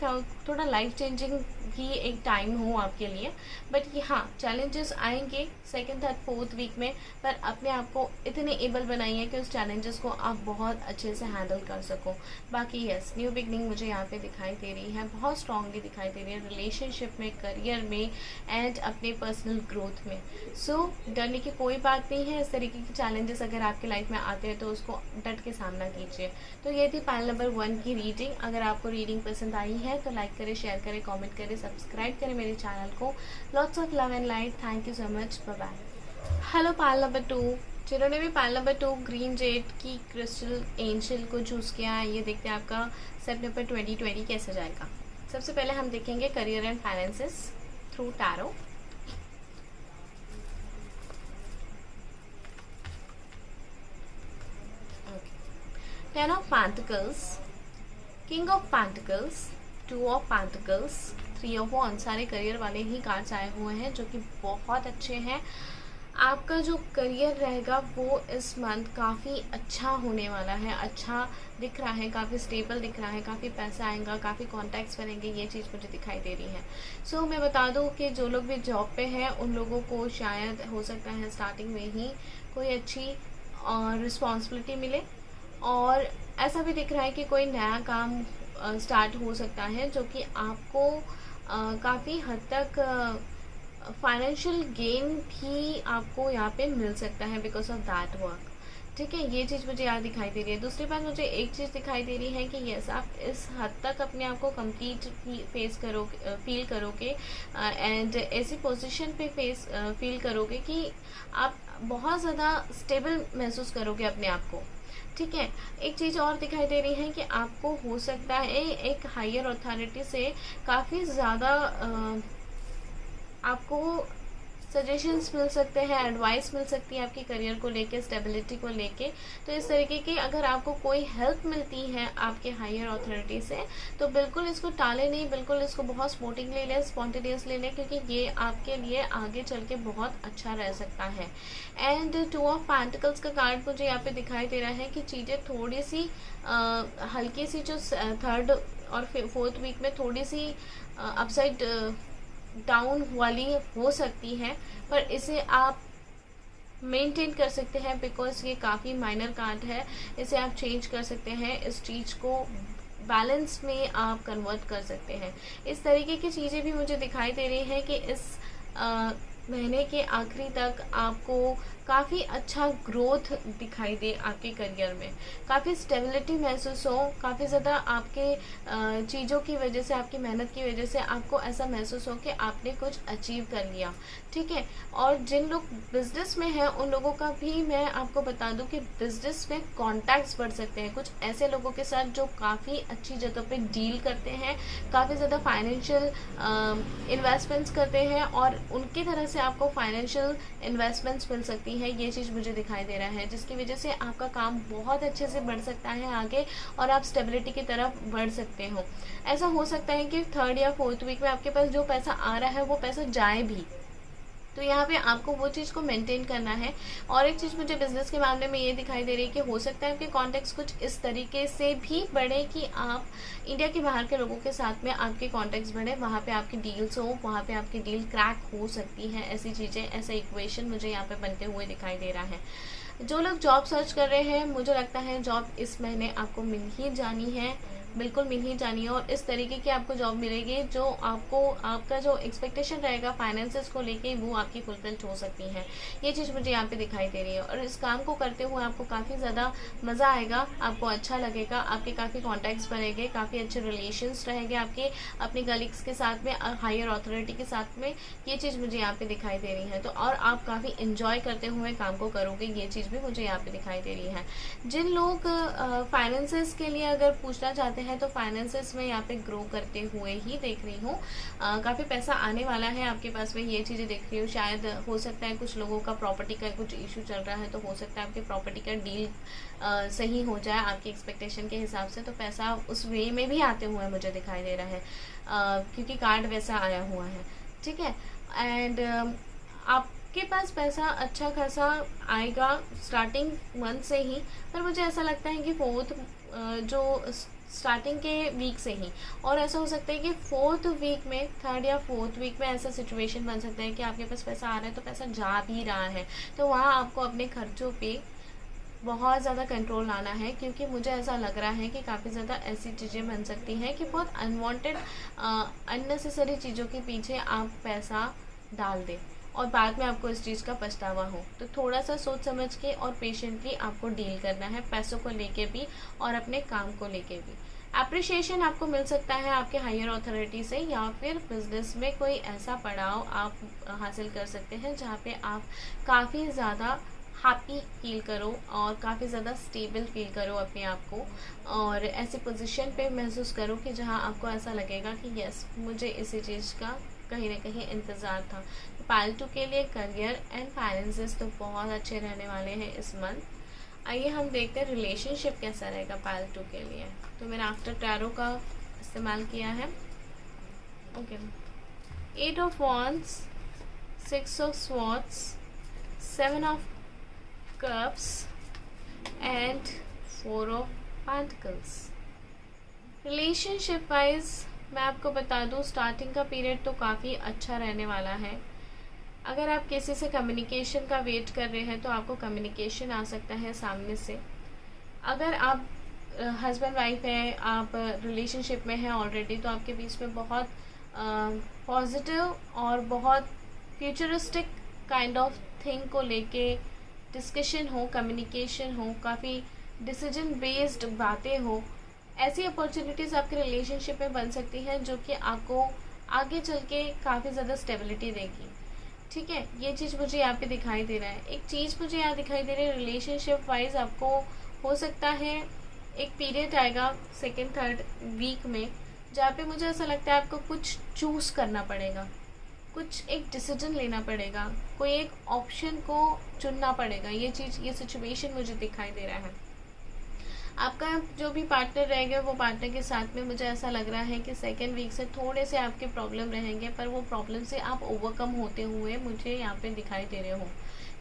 थोड़ा लाइफ चेंजिंग ही एक टाइम हो आपके लिए। बट ये हाँ, चैलेंजेस आएंगे सेकंड, थर्ड, फोर्थ वीक में, पर अपने आप को इतने एबल बनाइए कि उस चैलेंजेस को आप बहुत अच्छे से हैंडल कर सको। बाकी यस, न्यू बिगनिंग मुझे यहाँ पे दिखाई दे रही है, बहुत स्ट्रांगली दिखाई दे रही है रिलेशनशिप में, करियर में एंड अपने पर्सनल ग्रोथ में। सो डरने की कोई बात नहीं है। इस तरीके के चैलेंजेस अगर आपके लाइफ में आते हैं तो उसको डट के सामना कीजिए। तो ये थी पाइल नंबर 1 की रीडिंग। अगर आपको रीडिंग पसंद आई है तो लाइक करें, शेयर करें, कमेंट करें, सब्सक्राइब करें मेरे चैनल को। Lots of love and light. Thank you so much. Bye bye. Hello pile number 2, जिन्होंने भी पाइल नंबर 2 ग्रीन जेड की क्रिस्टल एंजल को चूज़ किया है, ये देखते हैं आपका सितंबर 2020 कैसे जाएगा। सबसे पहले हम देखेंगे career and finances through tarot. Ten of Pentacles, King of Pentacles, 2 of Pentacles, 3 of Wands, सारे करियर वाले ही कार्ड्स आए हुए हैं जो कि बहुत अच्छे हैं। आपका जो करियर रहेगा वो इस मंथ काफ़ी अच्छा होने वाला है, अच्छा दिख रहा है, काफ़ी स्टेबल दिख रहा है, काफ़ी पैसा आएगा, काफ़ी कॉन्टैक्ट्स बनेंगे, ये चीज़ मुझे दिखाई दे रही है। सो मैं बता दूं कि जो लोग भी जॉब पे हैं उन लोगों को शायद हो सकता है स्टार्टिंग में ही कोई अच्छी रिस्पॉन्सिबिलिटी मिले, और ऐसा भी दिख रहा है कि कोई नया काम स्टार्ट हो सकता है जो कि आपको काफ़ी हद तक फाइनेंशियल गेन भी आपको यहाँ पे मिल सकता है बिकॉज ऑफ दैट वर्क। ठीक है, ये चीज़ मुझे यहाँ दिखाई दे रही है। दूसरी बात, मुझे एक चीज़ दिखाई दे रही है कि यस, आप इस हद तक अपने आप को कंप्लीट फील करोगे एंड ऐसी पोजीशन पे फील करोगे कि आप बहुत ज़्यादा स्टेबल महसूस करोगे अपने आप को। ठीक है, एक चीज़ और दिखाई दे रही है कि आपको हो सकता है एक हायर अथॉरिटी से काफ़ी ज़्यादा आपको सजेशंस मिल सकते हैं, एडवाइस मिल सकती है आपके करियर को लेके, स्टेबिलिटी को लेके। तो इस तरीके की अगर आपको कोई हेल्प मिलती है आपके हायर अथॉरिटी से, तो बिल्कुल इसको टाले नहीं, बिल्कुल इसको बहुत स्पोर्टिंगली लें, स्पॉन्टेनियस ले लें, क्योंकि ये आपके लिए आगे चल के बहुत अच्छा रह सकता है। एंड 2 ऑफ पेंटिकल्स का कार्ड मुझे यहाँ पे दिखाई दे रहा है कि चीज़ें थोड़ी सी हल्की सी, जो 3rd और 4th वीक में थोड़ी सी अपसाइड डाउन वाली हो सकती है, पर इसे आप मेंटेन कर सकते हैं, बिकॉज ये काफ़ी माइनर कार्ड है। इसे आप चेंज कर सकते हैं, इस चीज़ को बैलेंस में आप कन्वर्ट कर सकते हैं। इस तरीके की चीज़ें भी मुझे दिखाई दे रही है कि इस महीने के आखिरी तक आपको काफ़ी अच्छा ग्रोथ दिखाई दे आपके करियर में, काफ़ी स्टेबिलिटी महसूस हो, काफ़ी ज़्यादा आपके चीज़ों की वजह से, आपकी मेहनत की वजह से आपको ऐसा महसूस हो कि आपने कुछ अचीव कर लिया, ठीक है। और जिन लोग बिजनेस में हैं उन लोगों का भी मैं आपको बता दूं कि बिजनेस में कॉन्टैक्ट्स बढ़ सकते हैं कुछ ऐसे लोगों के साथ जो काफ़ी अच्छी जगह पे डील करते हैं, काफ़ी ज़्यादा फाइनेंशियल इन्वेस्टमेंट्स करते हैं, और उनकी तरह से आपको फाइनेंशियल इन्वेस्टमेंट्स मिल सकती है। ये चीज़ मुझे दिखाई दे रहा है, जिसकी वजह से आपका काम बहुत अच्छे से बढ़ सकता है आगे, और आप स्टेबिलिटी की तरफ बढ़ सकते हो। ऐसा हो सकता है कि 3rd या 4th वीक में आपके पास जो पैसा आ रहा है वो पैसा जाए भी, तो यहाँ पे आपको वो चीज़ को मेंटेन करना है। और एक चीज़ मुझे बिजनेस के मामले में ये दिखाई दे रही है कि हो सकता है आपके कॉन्टैक्ट्स कुछ इस तरीके से भी बढ़े कि आप इंडिया के बाहर के लोगों के साथ में आपके कॉन्टैक्ट्स बढ़े, वहाँ पे आपकी डील्स हो, वहाँ पे आपकी डील क्रैक हो सकती है। ऐसी चीज़ें, ऐसा इक्वेशन मुझे यहाँ पे बनते हुए दिखाई दे रहा है। जो लोग जॉब सर्च कर रहे हैं, मुझे लगता है जॉब इस महीने आपको मिल ही जानी है, बिल्कुल मिल ही जानी है, और इस तरीके की आपको जॉब मिलेगी जो आपको, आपका जो एक्सपेक्टेशन रहेगा फाइनेंसेस को लेके, वो आपकी फुलफिल हो सकती है। ये चीज़ मुझे यहाँ पे दिखाई दे रही है, और इस काम को करते हुए आपको काफ़ी ज़्यादा मज़ा आएगा, आपको अच्छा लगेगा, आपके काफ़ी कॉन्टैक्ट्स बनेंगे, काफ़ी अच्छे रिलेशंस रहेंगे आपके अपने कलीग्स के साथ में, हायर अथॉरिटी के साथ में। ये चीज़ मुझे यहाँ पे दिखाई दे रही है, तो और आप काफ़ी इंजॉय करते हुए काम को करोगे, ये चीज़ भी मुझे यहाँ पे दिखाई दे रही है। जिन लोग फाइनेंसेस के लिए अगर पूछना चाहते हैं, तो फाइनेंसेस में यहाँ पे ग्रो करते हुए ही देख रही हूँ, काफ़ी पैसा आने वाला है आपके पास में, ये चीज़ें देख रही हूँ। शायद हो सकता है कुछ लोगों का प्रॉपर्टी का कुछ इशू चल रहा है, तो हो सकता है आपके प्रॉपर्टी का डील सही हो जाए आपकी एक्सपेक्टेशन के हिसाब से, तो पैसा उस वे में भी आते हुए मुझे दिखाई दे रहा है, क्योंकि कार्ड वैसा आया हुआ है, ठीक है। एंड आपके पास पैसा अच्छा खासा आएगा स्टार्टिंग मंथ से ही, पर मुझे ऐसा लगता है कि 4th जो स्टार्टिंग के वीक से ही, और ऐसा हो सकता है कि 4th वीक में, 3rd या 4th वीक में ऐसा सिचुएशन बन सकता है कि आपके पास पैसा आ रहा है तो पैसा जा भी रहा है, तो वहाँ आपको अपने खर्चों पे बहुत ज़्यादा कंट्रोल लाना है, क्योंकि मुझे ऐसा लग रहा है कि काफ़ी ज़्यादा ऐसी चीज़ें बन सकती हैं कि बहुत अनवांटेड अननेसेसरी चीज़ों के पीछे आप पैसा डाल दें और बाद में आपको इस चीज़ का पछतावा हो। तो थोड़ा सा सोच समझ के और पेशेंटली आपको डील करना है, पैसों को लेके भी और अपने काम को लेके भी। अप्रिशिएशन आपको मिल सकता है आपके हायर अथॉरिटी से, या फिर बिजनेस में कोई ऐसा पड़ाव आप हासिल कर सकते हैं जहाँ पे आप काफ़ी ज़्यादा हैप्पी फील करो और काफ़ी ज़्यादा स्टेबल फील करो अपने आप को, और ऐसी पोजीशन पे महसूस करो कि जहाँ आपको ऐसा लगेगा कि यस, मुझे इसी चीज़ का कहीं ना कहीं इंतज़ार था। पालतू के लिए करियर एंड फाइनेंसेस तो बहुत अच्छे रहने वाले हैं इस मंथ। आइए हम देखते हैं रिलेशनशिप कैसा रहेगा पालतू के लिए। तो मैंने आफ्टर टैरो का इस्तेमाल किया है। Okay, 8 of wands, 6 of swords, 7 of cups and 4 of pentacles. Relationship wise मैं आपको बता दूं, स्टार्टिंग का पीरियड तो काफ़ी अच्छा रहने वाला है। अगर आप किसी से कम्युनिकेशन का वेट कर रहे हैं तो आपको कम्युनिकेशन आ सकता है सामने से। अगर आप हस्बैंड वाइफ हैं, आप रिलेशनशिप में हैं ऑलरेडी, तो आपके बीच में बहुत पॉजिटिव और बहुत फ्यूचरिस्टिक काइंड ऑफ थिंग को लेके डिस्कशन हो, कम्युनिकेशन हो, काफ़ी डिसीजन बेस्ड बातें हो। ऐसी अपॉर्चुनिटीज़ आपके रिलेशनशिप में बन सकती हैं जो कि आपको आगे चल के काफ़ी ज़्यादा स्टेबिलिटी देगी, ठीक है। ये चीज़ मुझे यहाँ पे दिखाई दे रहा है। एक चीज़ मुझे यहाँ दिखाई दे रही है, रिलेशनशिप वाइज आपको हो सकता है एक पीरियड आएगा 2nd 3rd वीक में, जहाँ पे मुझे ऐसा लगता है आपको कुछ चूज़ करना पड़ेगा, कुछ एक डिसीजन लेना पड़ेगा, कोई एक ऑप्शन को चुनना पड़ेगा। ये सिचुएशन मुझे दिखाई दे रहा है। आपका जो भी पार्टनर रहेगा वो पार्टनर के साथ में मुझे ऐसा लग रहा है कि सेकेंड वीक से थोड़े से आपके प्रॉब्लम रहेंगे, पर वो प्रॉब्लम से आप ओवरकम होते हुए मुझे यहाँ पे दिखाई दे रहे हो।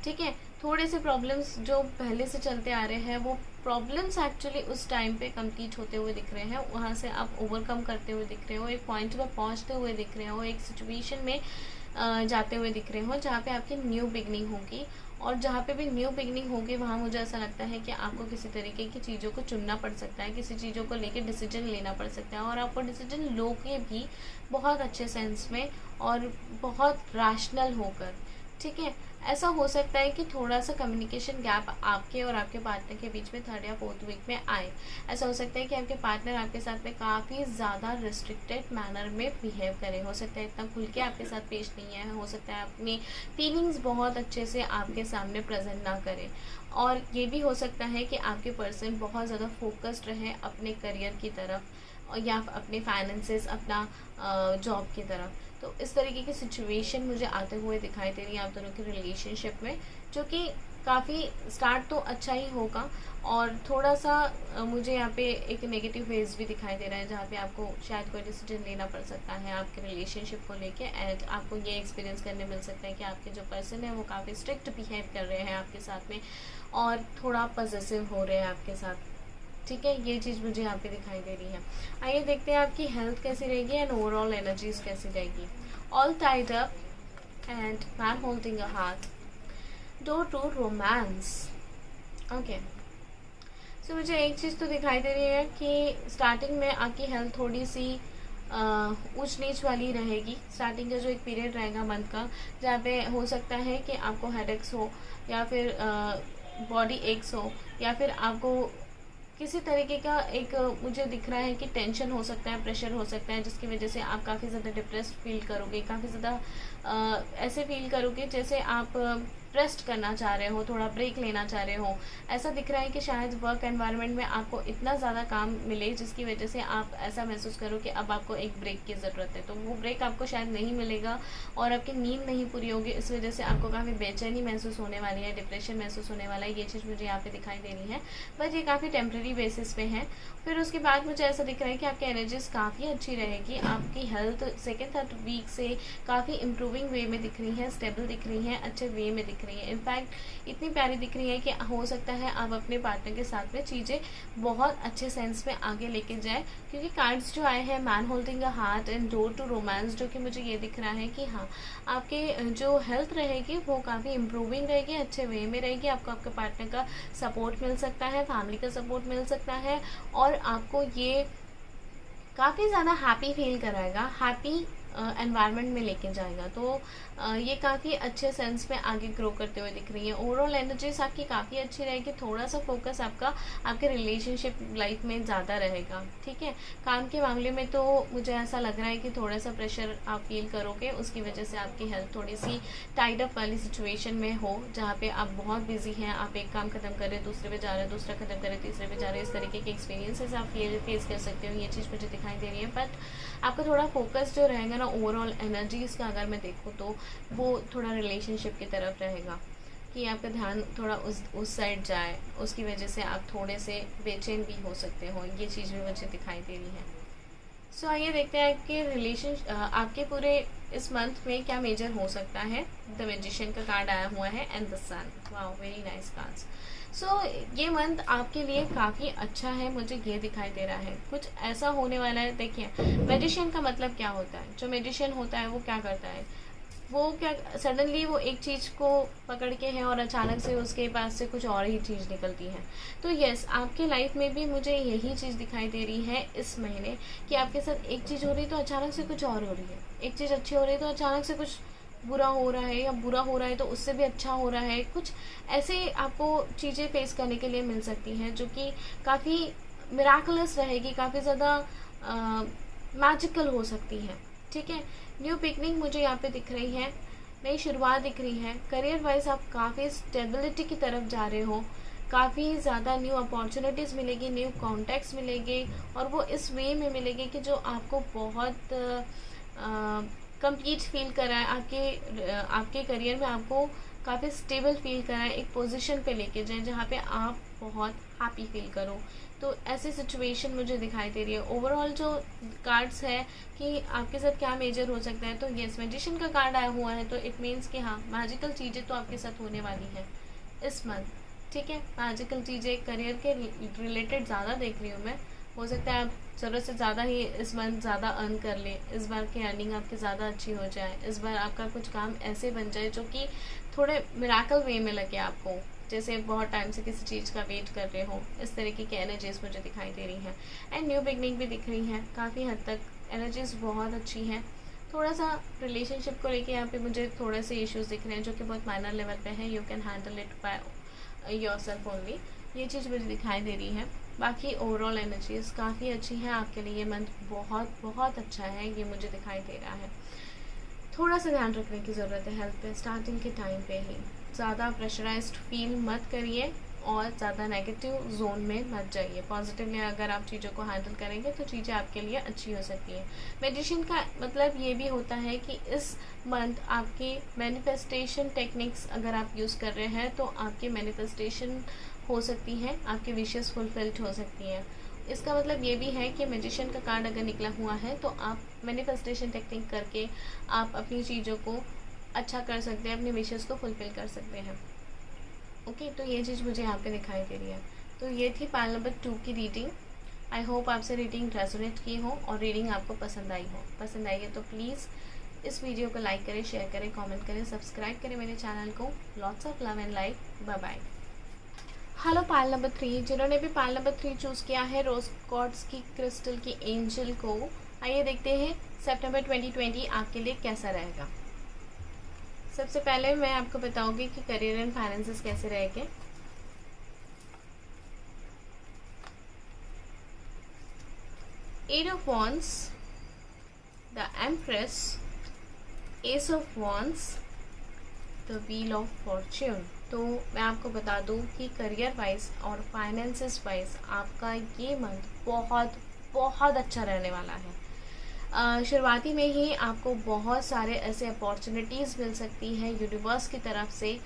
ठीक है, थोड़े से प्रॉब्लम्स जो पहले से चलते आ रहे हैं वो प्रॉब्लम्स एक्चुअली उस टाइम पे कंप्लीट होते हुए दिख रहे हैं, वहाँ से आप ओवरकम करते हुए दिख रहे हो, एक पॉइंट पर पहुँचते हुए दिख रहे हो, एक सिचुएशन में जाते हुए दिख रहे हो जहाँ पे आपकी न्यू बिगनिंग होगी। और जहाँ पे भी न्यू बिगनिंग होगी वहाँ मुझे ऐसा लगता है कि आपको किसी तरीके की चीज़ों को चुनना पड़ सकता है, किसी चीज़ों को लेकर डिसीजन लेना पड़ सकता है, और आपको डिसीजन लोगे भी बहुत अच्छे सेंस में और बहुत रैशनल होकर। ठीक है, ऐसा हो सकता है कि थोड़ा सा कम्युनिकेशन गैप आपके और आपके पार्टनर के बीच में 3rd या 4th वीक में आए। ऐसा हो सकता है कि आपके पार्टनर आपके साथ में काफ़ी ज़्यादा रिस्ट्रिक्टेड मैनर में बिहेव करे, हो सकता है इतना खुल के आपके साथ पेश नहीं है, हो सकता है अपनी फीलिंग्स बहुत अच्छे से आपके सामने प्रेजेंट ना करे, और ये भी हो सकता है कि आपके पर्सन बहुत ज़्यादा फोकस्ड रहे अपने करियर की तरफ या अपने फाइनेंसेस, अपना जॉब की तरफ। तो इस तरीके की सिचुएशन मुझे आते हुए दिखाई दे रही है आप दोनों के रिलेशनशिप में, जो कि काफ़ी स्टार्ट तो अच्छा ही होगा, और थोड़ा सा मुझे यहाँ पे एक नेगेटिव फेज भी दिखाई दे रहा है जहाँ पे आपको शायद कोई डिसीजन लेना पड़ सकता है आपके रिलेशनशिप को लेके। एंड आपको ये एक्सपीरियंस करने मिल सकता है कि आपके जो पर्सन है वो काफ़ी स्ट्रिक्ट बिहेव कर रहे हैं आपके साथ में, और थोड़ा पॉसेसिव हो रहे हैं आपके साथ। ठीक है, ये चीज़ मुझे यहाँ पे दिखाई दे रही है। आइए देखते हैं आपकी हेल्थ कैसी रहेगी एंड ओवरऑल एनर्जीज कैसी रहेगी। All tied up and man holding a heart, door to romance. Okay, so मुझे एक चीज़ तो दिखाई दे रही है कि स्टार्टिंग में आपकी हेल्थ थोड़ी सी ऊंच नीच वाली रहेगी। स्टार्टिंग का जो एक पीरियड रहेगा मंथ का, जहाँ पे हो सकता है कि आपको हेडेक्स हो, या फिर बॉडी एक्स हो, या फिर आपको किसी तरीके का एक मुझे दिख रहा है कि टेंशन हो सकता है, प्रेशर हो सकता है, जिसकी वजह से आप काफ़ी ज़्यादा डिप्रेस्ड फील करोगे, काफ़ी ज़्यादा ऐसे फील करोगे जैसे आप रेस्ट करना चाह रहे हो, थोड़ा ब्रेक लेना चाह रहे हो। ऐसा दिख रहा है कि शायद वर्क एनवायरनमेंट में आपको इतना ज़्यादा काम मिले जिसकी वजह से आप ऐसा महसूस करो कि अब आपको एक ब्रेक की ज़रूरत है, तो वो ब्रेक आपको शायद नहीं मिलेगा और आपकी नींद नहीं पूरी होगी। इस वजह से आपको काफ़ी बेचैनी महसूस होने वाली है, डिप्रेशन महसूस होने वाला है। ये चीज़ मुझे यहाँ पे दिखाई दे रही है, बट ये काफ़ी टेम्प्रेरी बेसिस पे है। फिर उसके बाद मुझे ऐसा दिख रहा है कि आपकी एनर्जीज काफ़ी अच्छी रहेगी, आपकी हेल्थ 2nd-3rd वीक से काफ़ी इंप्रूविंग वे में दिख रही है, स्टेबल दिख रही है, अच्छे वे में दिख रही है। इनफैक्ट इतनी प्यारी दिख रही है कि हो सकता है आप अपने पार्टनर के साथ में चीज़ें बहुत अच्छे सेंस में आगे लेके जाए, क्योंकि कार्ड्स जो आए हैं man holding a heart and door to romance, जो कि मुझे ये दिख रहा है कि हाँ, आपके जो हेल्थ रहेगी वो काफ़ी इंप्रूविंग रहेगी, अच्छे वे में रहेगी। आपको आपके पार्टनर का सपोर्ट मिल सकता है, फैमिली का सपोर्ट मिल सकता है, और आपको ये काफ़ी ज़्यादा हैप्पी फील कराएगा, हैप्पी एनवायरनमेंट में लेके जाएगा। तो ये काफ़ी अच्छे सेंस में आगे ग्रो करते हुए दिख रही है। ओवरऑल एनर्जीज आपकी काफ़ी अच्छी रहेगी, थोड़ा सा फोकस आपका आपके रिलेशनशिप लाइफ में ज़्यादा रहेगा। ठीक है, काम के मामले में तो मुझे ऐसा लग रहा है कि थोड़ा सा प्रेशर आप फील करोगे, उसकी वजह से आपकी हेल्थ थोड़ी सी टाइड अप वाली सिचुएशन में हो, जहाँ पे आप बहुत बिजी हैं, आप एक काम खत्म कर रहे हैं, दूसरे पे जा रहे हैं, दूसरा खत्म कर रहे हैं, तीसरे पे जा रहे हैं। इस तरीके के एक्सपीरियंसेस आप फेस कर सकते हो, ये चीज़ मुझे दिखाई दे रही है। बट आपका थोड़ा फोकस जो रहेगा ना ओवरऑल एनर्जीज का, अगर मैं देखूँ तो वो थोड़ा रिलेशनशिप की तरफ रहेगा, कि आपका ध्यान थोड़ा उस साइड जाए, उसकी वजह से आप थोड़े से बेचैन भी हो सकते हो। ये चीज़ भी मुझे दिखाई दे रही है। सो आइए देखते हैं कि आपके पूरे इस मंथ में क्या मेजर हो सकता है। द मैजिशियन का कार्ड आया हुआ है and the sun. Wow, very nice cards. So ये मंथ आपके लिए काफ़ी अच्छा है, मुझे ये दिखाई दे रहा है। कुछ ऐसा होने वाला है। देखिए, मैजिशियन का मतलब क्या होता है? जो मैजिशियन होता है वो क्या करता है? वो क्या सडनली वो एक चीज़ को पकड़ के है और अचानक से उसके पास से कुछ और ही चीज़ निकलती है। तो यस, आपके लाइफ में भी मुझे यही चीज़ दिखाई दे रही है इस महीने, कि आपके साथ एक चीज़ हो रही है तो अचानक से कुछ और हो रही है, एक चीज़ अच्छी हो रही है तो अचानक से कुछ बुरा हो रहा है, या बुरा हो रहा है तो उससे भी अच्छा हो रहा है। कुछ ऐसे आपको चीज़ें फेस करने के लिए मिल सकती हैं जो कि काफ़ी मिराकुलस रहेगी, काफ़ी ज़्यादा मैजिकल हो सकती है। ठीक है, न्यू बिगनिंग मुझे यहाँ पे दिख रही है, नई शुरुआत दिख रही है। करियर वाइज आप काफ़ी स्टेबिलिटी की तरफ जा रहे हो, काफ़ी ज़्यादा न्यू अपॉर्चुनिटीज़ मिलेगी, न्यू कॉन्टैक्ट्स मिलेंगे, और वो इस वे में मिलेंगे कि जो आपको बहुत कंप्लीट फील कराए, आपके करियर में आपको काफ़ी स्टेबल फील कराए, एक पोजीशन पे लेके जाए जहाँ पे आप बहुत हैप्पी फील करो। तो ऐसी सिचुएशन मुझे दिखाई दे रही है। ओवरऑल जो कार्ड्स है कि आपके साथ क्या मेजर हो सकता है, तो येस मैजिशियन का कार्ड आया हुआ है, तो इट मीन्स कि हाँ मैजिकल चीज़ें तो आपके साथ होने वाली हैं इस मंथ। ठीक है, मैजिकल चीज़ें करियर के रिलेटेड ज़्यादा देख रही हूँ मैं। हो सकता है आप ज़रूरत से ज़्यादा ही इस मंथ ज़्यादा अर्न कर लें, इस बार की अर्निंग आपकी ज़्यादा अच्छी हो जाए, इस बार आपका कुछ काम ऐसे बन जाए जो कि थोड़े मिराकल वे में लगे आपको, जैसे बहुत टाइम से किसी चीज़ का वेट कर रहे हो। इस तरीके की एनर्जीज मुझे दिखाई दे रही हैं। एंड न्यू बिगनिंग भी दिख रही हैं, काफ़ी हद तक एनर्जीज बहुत अच्छी हैं। थोड़ा सा रिलेशनशिप को लेके यहाँ पे मुझे थोड़े से इश्यूज दिख रहे हैं जो कि बहुत माइनर लेवल पे हैं। You can handle it by yourself only, ये चीज़ मुझे दिखाई दे रही है। बाकी ओवरऑल एनर्जीज काफ़ी अच्छी हैं आपके लिए। ये मंथ बहुत बहुत अच्छा है, ये मुझे दिखाई दे रहा है। थोड़ा सा ध्यान रखने की ज़रूरत है हेल्थ पे स्टार्टिंग के टाइम पे ही। ज़्यादा प्रेशराइज्ड फील मत करिए और ज़्यादा नेगेटिव जोन में मत जाइए। पॉजिटिवली अगर आप चीज़ों को हैंडल करेंगे तो चीज़ें आपके लिए अच्छी हो सकती हैं। मेडिटेशन का मतलब ये भी होता है कि इस मंथ आपकी मैनिफेस्टेशन टेक्निक्स अगर आप यूज़ कर रहे हैं तो आपकी मैनिफेस्टेशन हो सकती हैं, आपकी विशेस फुलफिल्ड हो सकती हैं। इसका मतलब ये भी है कि मैजिशियन का कार्ड अगर निकला हुआ है तो आप मैनिफेस्टेशन टेक्निक करके आप अपनी चीज़ों को अच्छा कर सकते हैं, अपनी विशेस को फुलफिल कर सकते हैं। ओके, तो ये चीज़ मुझे यहाँ पे दिखाई दे रही है। तो ये थी पाइल नंबर 2 की रीडिंग। आई होप आपसे रीडिंग रेजोनेट की हो और रीडिंग आपको पसंद आई हो। पसंद आई है तो प्लीज़ इस वीडियो को लाइक करें, शेयर करें, कमेंट करें, सब्सक्राइब करें मेरे चैनल को। Lots of love and light. Bye bye. Hello pile number 3, जिन्होंने भी पाइल नंबर 3 चूज़ किया है रोज कॉर्ड्स की क्रिस्टल की एंजल को, आइए देखते हैं सितंबर 2020 आपके लिए कैसा रहेगा। सबसे पहले मैं आपको बताऊंगी कि करियर एंड फाइनेंसेस कैसे रहेंगे। Eight of wands, the empress, ace of wands, the wheel of fortune. तो मैं आपको बता दूं कि करियर वाइज और फाइनेंसेस वाइज आपका ये मंथ बहुत बहुत अच्छा रहने वाला है। शुरुआती में ही आपको बहुत सारे ऐसे अपॉर्चुनिटीज़ मिल सकती हैं यूनिवर्स की तरफ से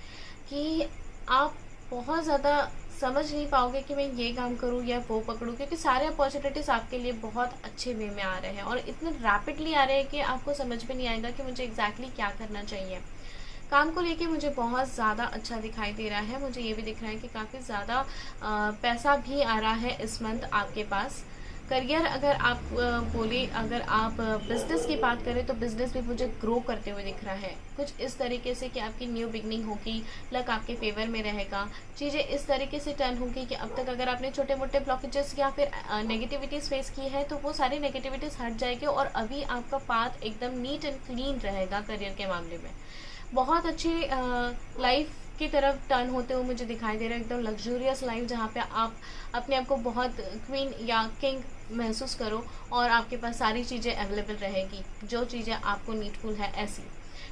कि आप बहुत ज़्यादा समझ नहीं पाओगे कि मैं ये काम करूँ या वो पकड़ूँ, क्योंकि सारे अपॉर्चुनिटीज़ आपके लिए बहुत अच्छे वे में आ रहे हैं और इतने रैपिडली आ रहे हैं कि आपको समझ में नहीं आएगा कि मुझे एग्जैक्टली क्या करना चाहिए। काम को लेके मुझे बहुत ज़्यादा अच्छा दिखाई दे रहा है। मुझे ये भी दिख रहा है कि काफ़ी ज़्यादा पैसा भी आ रहा है इस मंथ आपके पास। करियर अगर आप बोले, अगर आप बिज़नेस की बात करें तो बिज़नेस भी मुझे ग्रो करते हुए दिख रहा है। कुछ इस तरीके से कि आपकी न्यू बिगनिंग होगी, लक आपके फेवर में रहेगा, चीज़ें इस तरीके से टर्न होगी कि अब तक अगर आपने छोटे मोटे ब्लॉकेजेस या फिर नेगेटिविटीज़ फेस की है तो वो सारी नेगेटिविटीज़ हट जाएगी और अभी आपका पाथ एकदम नीट एंड क्लीन रहेगा। करियर के मामले में बहुत अच्छी लाइफ की तरफ टर्न होते हुए मुझे दिखाई दे रहा है, एकदम लग्जूरियस लाइफ जहाँ पे आप अपने आप को बहुत क्वीन या किंग महसूस करो और आपके पास सारी चीज़ें अवेलेबल रहेगी, जो चीज़ें आपको नीडफुल है ऐसी।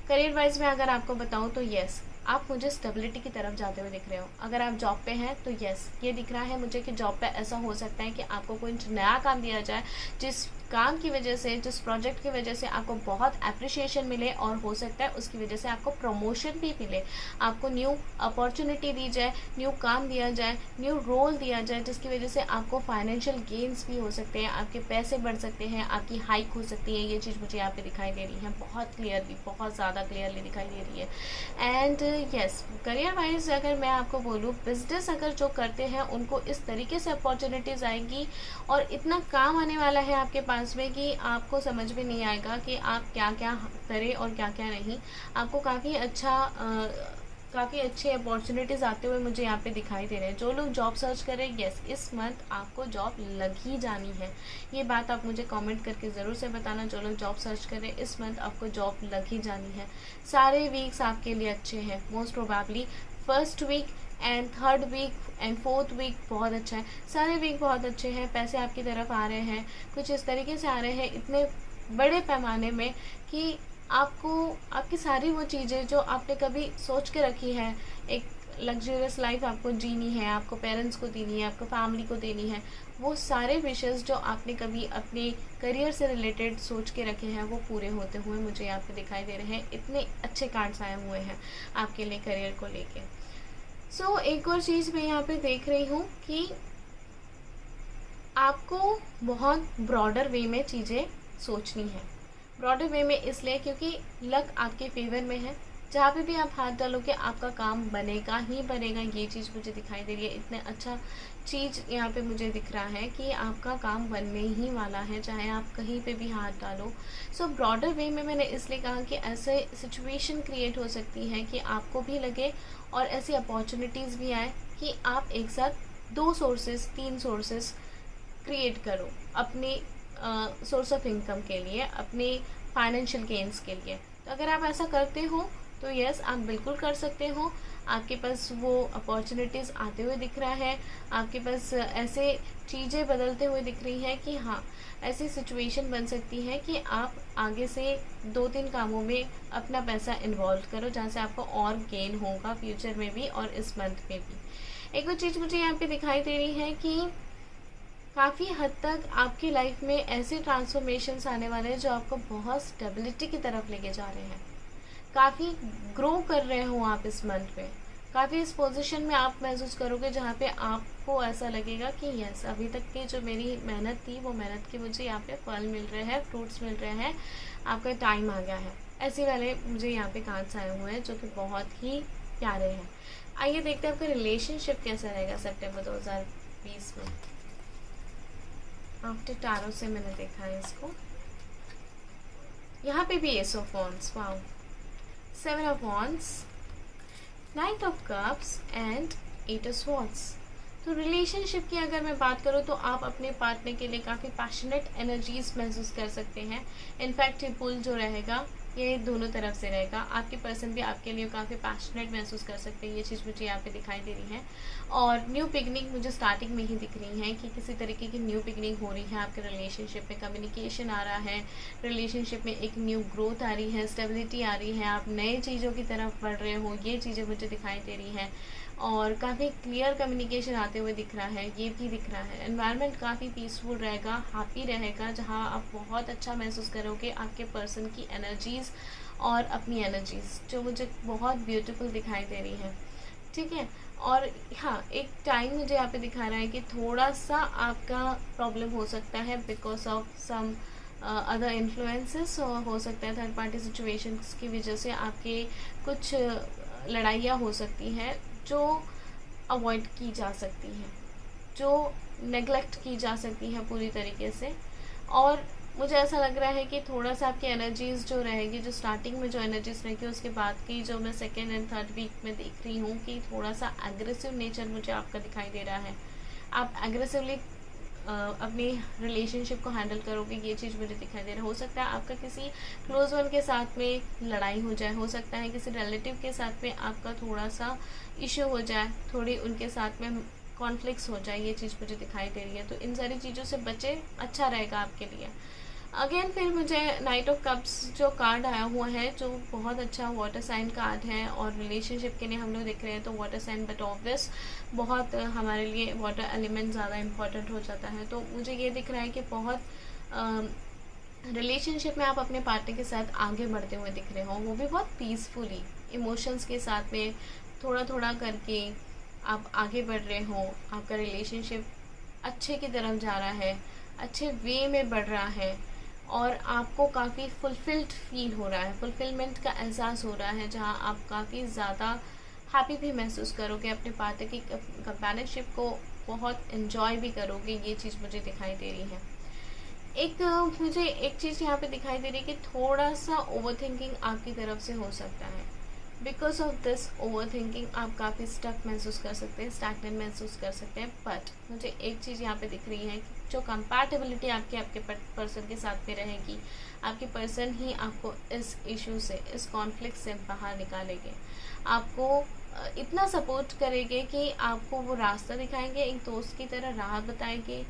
करियर वाइज में अगर आपको बताऊँ तो येस, आप मुझे स्टेबिलिटी की तरफ जाते हुए दिख रहे हो। अगर आप जॉब पे हैं तो येस, ये दिख रहा है मुझे कि जॉब पे ऐसा हो सकता है कि आपको कोई नया काम दिया जाए जिस काम की वजह से, जिस प्रोजेक्ट की वजह से आपको बहुत अप्रिशिएशन मिले और हो सकता है उसकी वजह से आपको प्रमोशन भी मिले, आपको न्यू अपॉर्चुनिटी दी जाए, न्यू काम दिया जाए, न्यू रोल दिया जाए, जिसकी वजह से आपको फाइनेंशियल गेन्स भी हो सकते हैं, आपके पैसे बढ़ सकते हैं, आपकी हाइक हो सकती है। ये चीज़ मुझे यहाँ पे दिखाई दे रही है बहुत क्लियरली, बहुत ज़्यादा क्लियरली दिखाई दे रही है। एंड यस, करियर वाइज अगर मैं आपको बोलूँ, बिजनेस अगर जो करते हैं उनको इस तरीके से अपॉर्चुनिटीज़ आएगी और इतना काम आने वाला है आपके पास में कि आपको समझ में नहीं आएगा कि आप क्या क्या करें और क्या क्या नहीं। आपको काफ़ी अच्छे अपॉर्चुनिटीज़ आते हुए मुझे यहाँ पे दिखाई दे रहे हैं। जो लोग जॉब सर्च कर रहे हैं, येस, इस मंथ आपको जॉब लग ही जानी है। ये बात आप मुझे कमेंट करके ज़रूर से बताना। जो लोग जॉब सर्च कर रहे हैं, इस मंथ आपको जॉब लग ही जानी है। सारे वीक्स आपके लिए अच्छे हैं। Most probably first week and third week and fourth week बहुत अच्छा है। सारे वीक बहुत अच्छे हैं। पैसे आपकी तरफ आ रहे हैं, कुछ इस तरीके से आ रहे हैं इतने बड़े पैमाने में कि आपको आपकी सारी वो चीज़ें जो आपने कभी सोच के रखी है, एक लग्जरियस लाइफ आपको जीनी है, आपको पेरेंट्स को देनी है, आपको फैमिली को देनी है, वो सारे विशेस जो आपने कभी अपने करियर से रिलेटेड सोच के रखे हैं वो पूरे होते हुए मुझे यहाँ पे दिखाई दे रहे हैं। इतने अच्छे कार्ड्स आए हुए हैं आपके लिए करियर को लेके। सो एक और चीज़ मैं यहाँ पे देख रही हूँ कि आपको बहुत ब्रॉडर वे में चीज़ें सोचनी है। ब्रॉडर वे में इसलिए क्योंकि लक आपके फेवर में है, जहाँ पे भी आप हाथ डालोगे आपका काम बनेगा ही बनेगा। ये चीज़ मुझे दिखाई दे रही है, इतने अच्छा चीज़ यहाँ पे मुझे दिख रहा है कि आपका काम बनने ही वाला है, चाहे आप कहीं पे भी हाथ डालो। सो ब्रॉडर वे में मैंने इसलिए कहा कि ऐसे सिचुएशन क्रिएट हो सकती है कि आपको भी लगे और ऐसी अपॉर्चुनिटीज़ भी आए कि आप एक साथ 2 सोर्सेज 3 सोर्सेज क्रिएट करो अपने सोर्स ऑफ इनकम के लिए, अपने फाइनेंशियल गेन्स के लिए। तो अगर आप ऐसा करते हो तो यस, आप बिल्कुल कर सकते हो। आपके पास वो अपॉर्चुनिटीज़ आते हुए दिख रहा है, आपके पास ऐसे चीज़ें बदलते हुए दिख रही हैं कि हाँ, ऐसी सिचुएशन बन सकती है कि आप आगे से 2-3 कामों में अपना पैसा इन्वॉल्व करो, जहाँ से आपको और गेन होगा फ्यूचर में भी और इस मंथ में भी। एक और चीज़ मुझे यहाँ पे दिखाई दे रही है कि काफ़ी हद तक आपकी लाइफ में ऐसे ट्रांसफॉर्मेशंस आने वाले हैं जो आपको बहुत स्टेबिलिटी की तरफ लेके जा रहे हैं। काफ़ी ग्रो कर रहे हो आप इस मंथ में, काफ़ी इस पोजीशन में आप महसूस करोगे जहाँ पे आपको ऐसा लगेगा कि यस, अभी तक की जो मेरी मेहनत थी वो मेहनत की मुझे यहाँ पे फल मिल रहे हैं, फ्रूट्स मिल रहे हैं, आपका टाइम आ गया है। ऐसे वाले मुझे यहाँ पे कार्ड्स आए हुए हैं जो कि बहुत ही प्यारे हैं। आइए देखते हैं आपका रिलेशनशिप कैसा रहेगा सितंबर 2020 में। आफ्टर टैरो से मैंने देखा है इसको। यहाँ पे भी S of wands, wow, 7 of wands, 9 of cups and 8 of swords. तो रिलेशनशिप की अगर मैं बात करूँ तो आप अपने पार्टनर के लिए काफ़ी पैशनेट एनर्जीज महसूस कर सकते हैं। इनफैक्ट ये पुल जो रहेगा ये दोनों तरफ से रहेगा। आपके पर्सन भी आपके लिए काफ़ी पैशनेट महसूस कर सकते हैं, ये चीज़ मुझे यहाँ पे दिखाई दे रही है। और न्यू बिगनिंग मुझे स्टार्टिंग में ही दिख रही है कि किसी तरीके की न्यू बिगनिंग हो रही है आपके रिलेशनशिप में। कम्युनिकेशन आ रहा है, रिलेशनशिप में एक न्यू ग्रोथ आ रही है, स्टेबिलिटी आ रही है, आप नए चीज़ों की तरफ बढ़ रहे हो, ये चीज़ें मुझे दिखाई दे रही हैं। और काफ़ी क्लियर कम्युनिकेशन आते हुए दिख रहा है, ये भी दिख रहा है। एनवायरनमेंट काफ़ी पीसफुल रहेगा, हैप्पी रहेगा, जहाँ आप बहुत अच्छा महसूस करोगे आपके पर्सन की एनर्जीज़ और अपनी एनर्जीज़, जो मुझे बहुत ब्यूटीफुल दिखाई दे रही है। ठीक है। और हाँ, एक टाइम मुझे यहाँ पे दिखा रहा है कि थोड़ा सा आपका प्रॉब्लम हो सकता है because of some other influences, हो सकता है थर्ड पार्टी सिचुएशंस की वजह से आपके कुछ लड़ाइयाँ हो सकती हैं जो अवॉइड की जा सकती हैं, जो नेग्लेक्ट की जा सकती हैं पूरी तरीके से। और मुझे ऐसा लग रहा है कि थोड़ा सा आपकी एनर्जीज़ जो रहेगी, जो स्टार्टिंग में जो एनर्जीज़ रहेगी, उसके बाद की जो मैं सेकेंड एंड थर्ड वीक में देख रही हूँ कि थोड़ा सा एग्रेसिव नेचर मुझे आपका दिखाई दे रहा है। आप एग्रेसिवली अपनी रिलेशनशिप को हैंडल करोगे, ये चीज़ मुझे दिखाई दे रहा है। हो सकता है आपका किसी क्लोज वन के साथ में लड़ाई हो जाए, हो सकता है किसी रिलेटिव के साथ में आपका थोड़ा सा इश्यू हो जाए, थोड़ी उनके साथ में कॉन्फ्लिक्ट्स हो जाए, ये चीज़ मुझे दिखाई दे रही है। तो इन सारी चीज़ों से बचे, अच्छा रहेगा आपके लिए। अगेन फिर मुझे नाइट ऑफ कप्स जो कार्ड आया हुआ है, जो बहुत अच्छा वाटर साइन कार्ड है और रिलेशनशिप के लिए हम लोग देख रहे हैं तो वाटर साइन, बट ऑब्वियस बहुत हमारे लिए वाटर एलिमेंट ज़्यादा इम्पॉर्टेंट हो जाता है। तो मुझे ये दिख रहा है कि बहुत रिलेशनशिप में आप अपने पार्टनर के साथ आगे बढ़ते हुए दिख रहे हो, वो भी बहुत पीसफुली, इमोशंस के साथ में थोड़ा थोड़ा करके आप आगे बढ़ रहे हो। आपका रिलेशनशिप अच्छे की तरफ जा रहा है, अच्छे वे में बढ़ रहा है और आपको काफ़ी फुलफिल्ड फील हो रहा है, फुलफिलमेंट का एहसास हो रहा है, जहाँ आप काफ़ी ज़्यादा हैप्पी भी महसूस करोगे, अपने पार्टनर की कंपेनियनशिप को बहुत एंजॉय भी करोगे, ये चीज़ मुझे दिखाई दे रही है। मुझे एक चीज़ यहाँ पे दिखाई दे रही है कि थोड़ा सा ओवर थिंकिंग आपकी तरफ से हो सकता है। Because of this over thinking आप काफ़ी स्टक महसूस कर सकते हैं, स्टैग्नेंट महसूस कर सकते हैं। बट मुझे एक चीज़ यहाँ पे दिख रही है कि जो कंपैटिबिलिटी आपके पर्सन के साथ में रहेगी, आपके पर्सन ही आपको इस इशू से, इस कॉन्फ्लिक्ट से बाहर निकालेंगे, आपको इतना सपोर्ट करेंगे कि आपको वो रास्ता दिखाएंगे, एक दोस्त की तरह राह बताएंगे,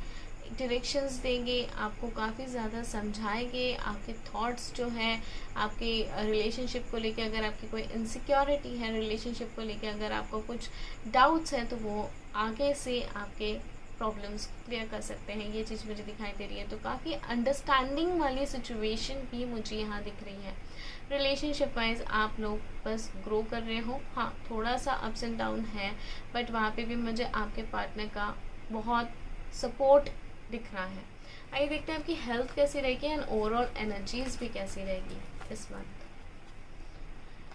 डायरेक्शंस देंगे, आपको काफ़ी ज़्यादा समझाएंगे, आपके थॉट्स जो हैं आपके रिलेशनशिप को लेके, अगर आपकी कोई इनसिक्योरिटी है रिलेशनशिप को लेके, अगर आपको कुछ डाउट्स हैं तो वो आगे से आपके प्रॉब्लम्स क्लियर कर सकते हैं। ये चीज़ मुझे दिखाई दे रही है। तो काफ़ी अंडरस्टैंडिंग वाली सिचुएशन भी मुझे यहाँ दिख रही है। रिलेशनशिप वाइज आप लोग बस ग्रो कर रहे हो। हाँ, थोड़ा सा अप्स एंड डाउन है, बट वहाँ पे भी मुझे आपके पार्टनर का बहुत सपोर्ट दिख रहा है। आइए देखते हैं आपकी हेल्थ कैसी रहेगी एंड ओवरऑल एनर्जीज भी कैसी रहेगी इस मंथ।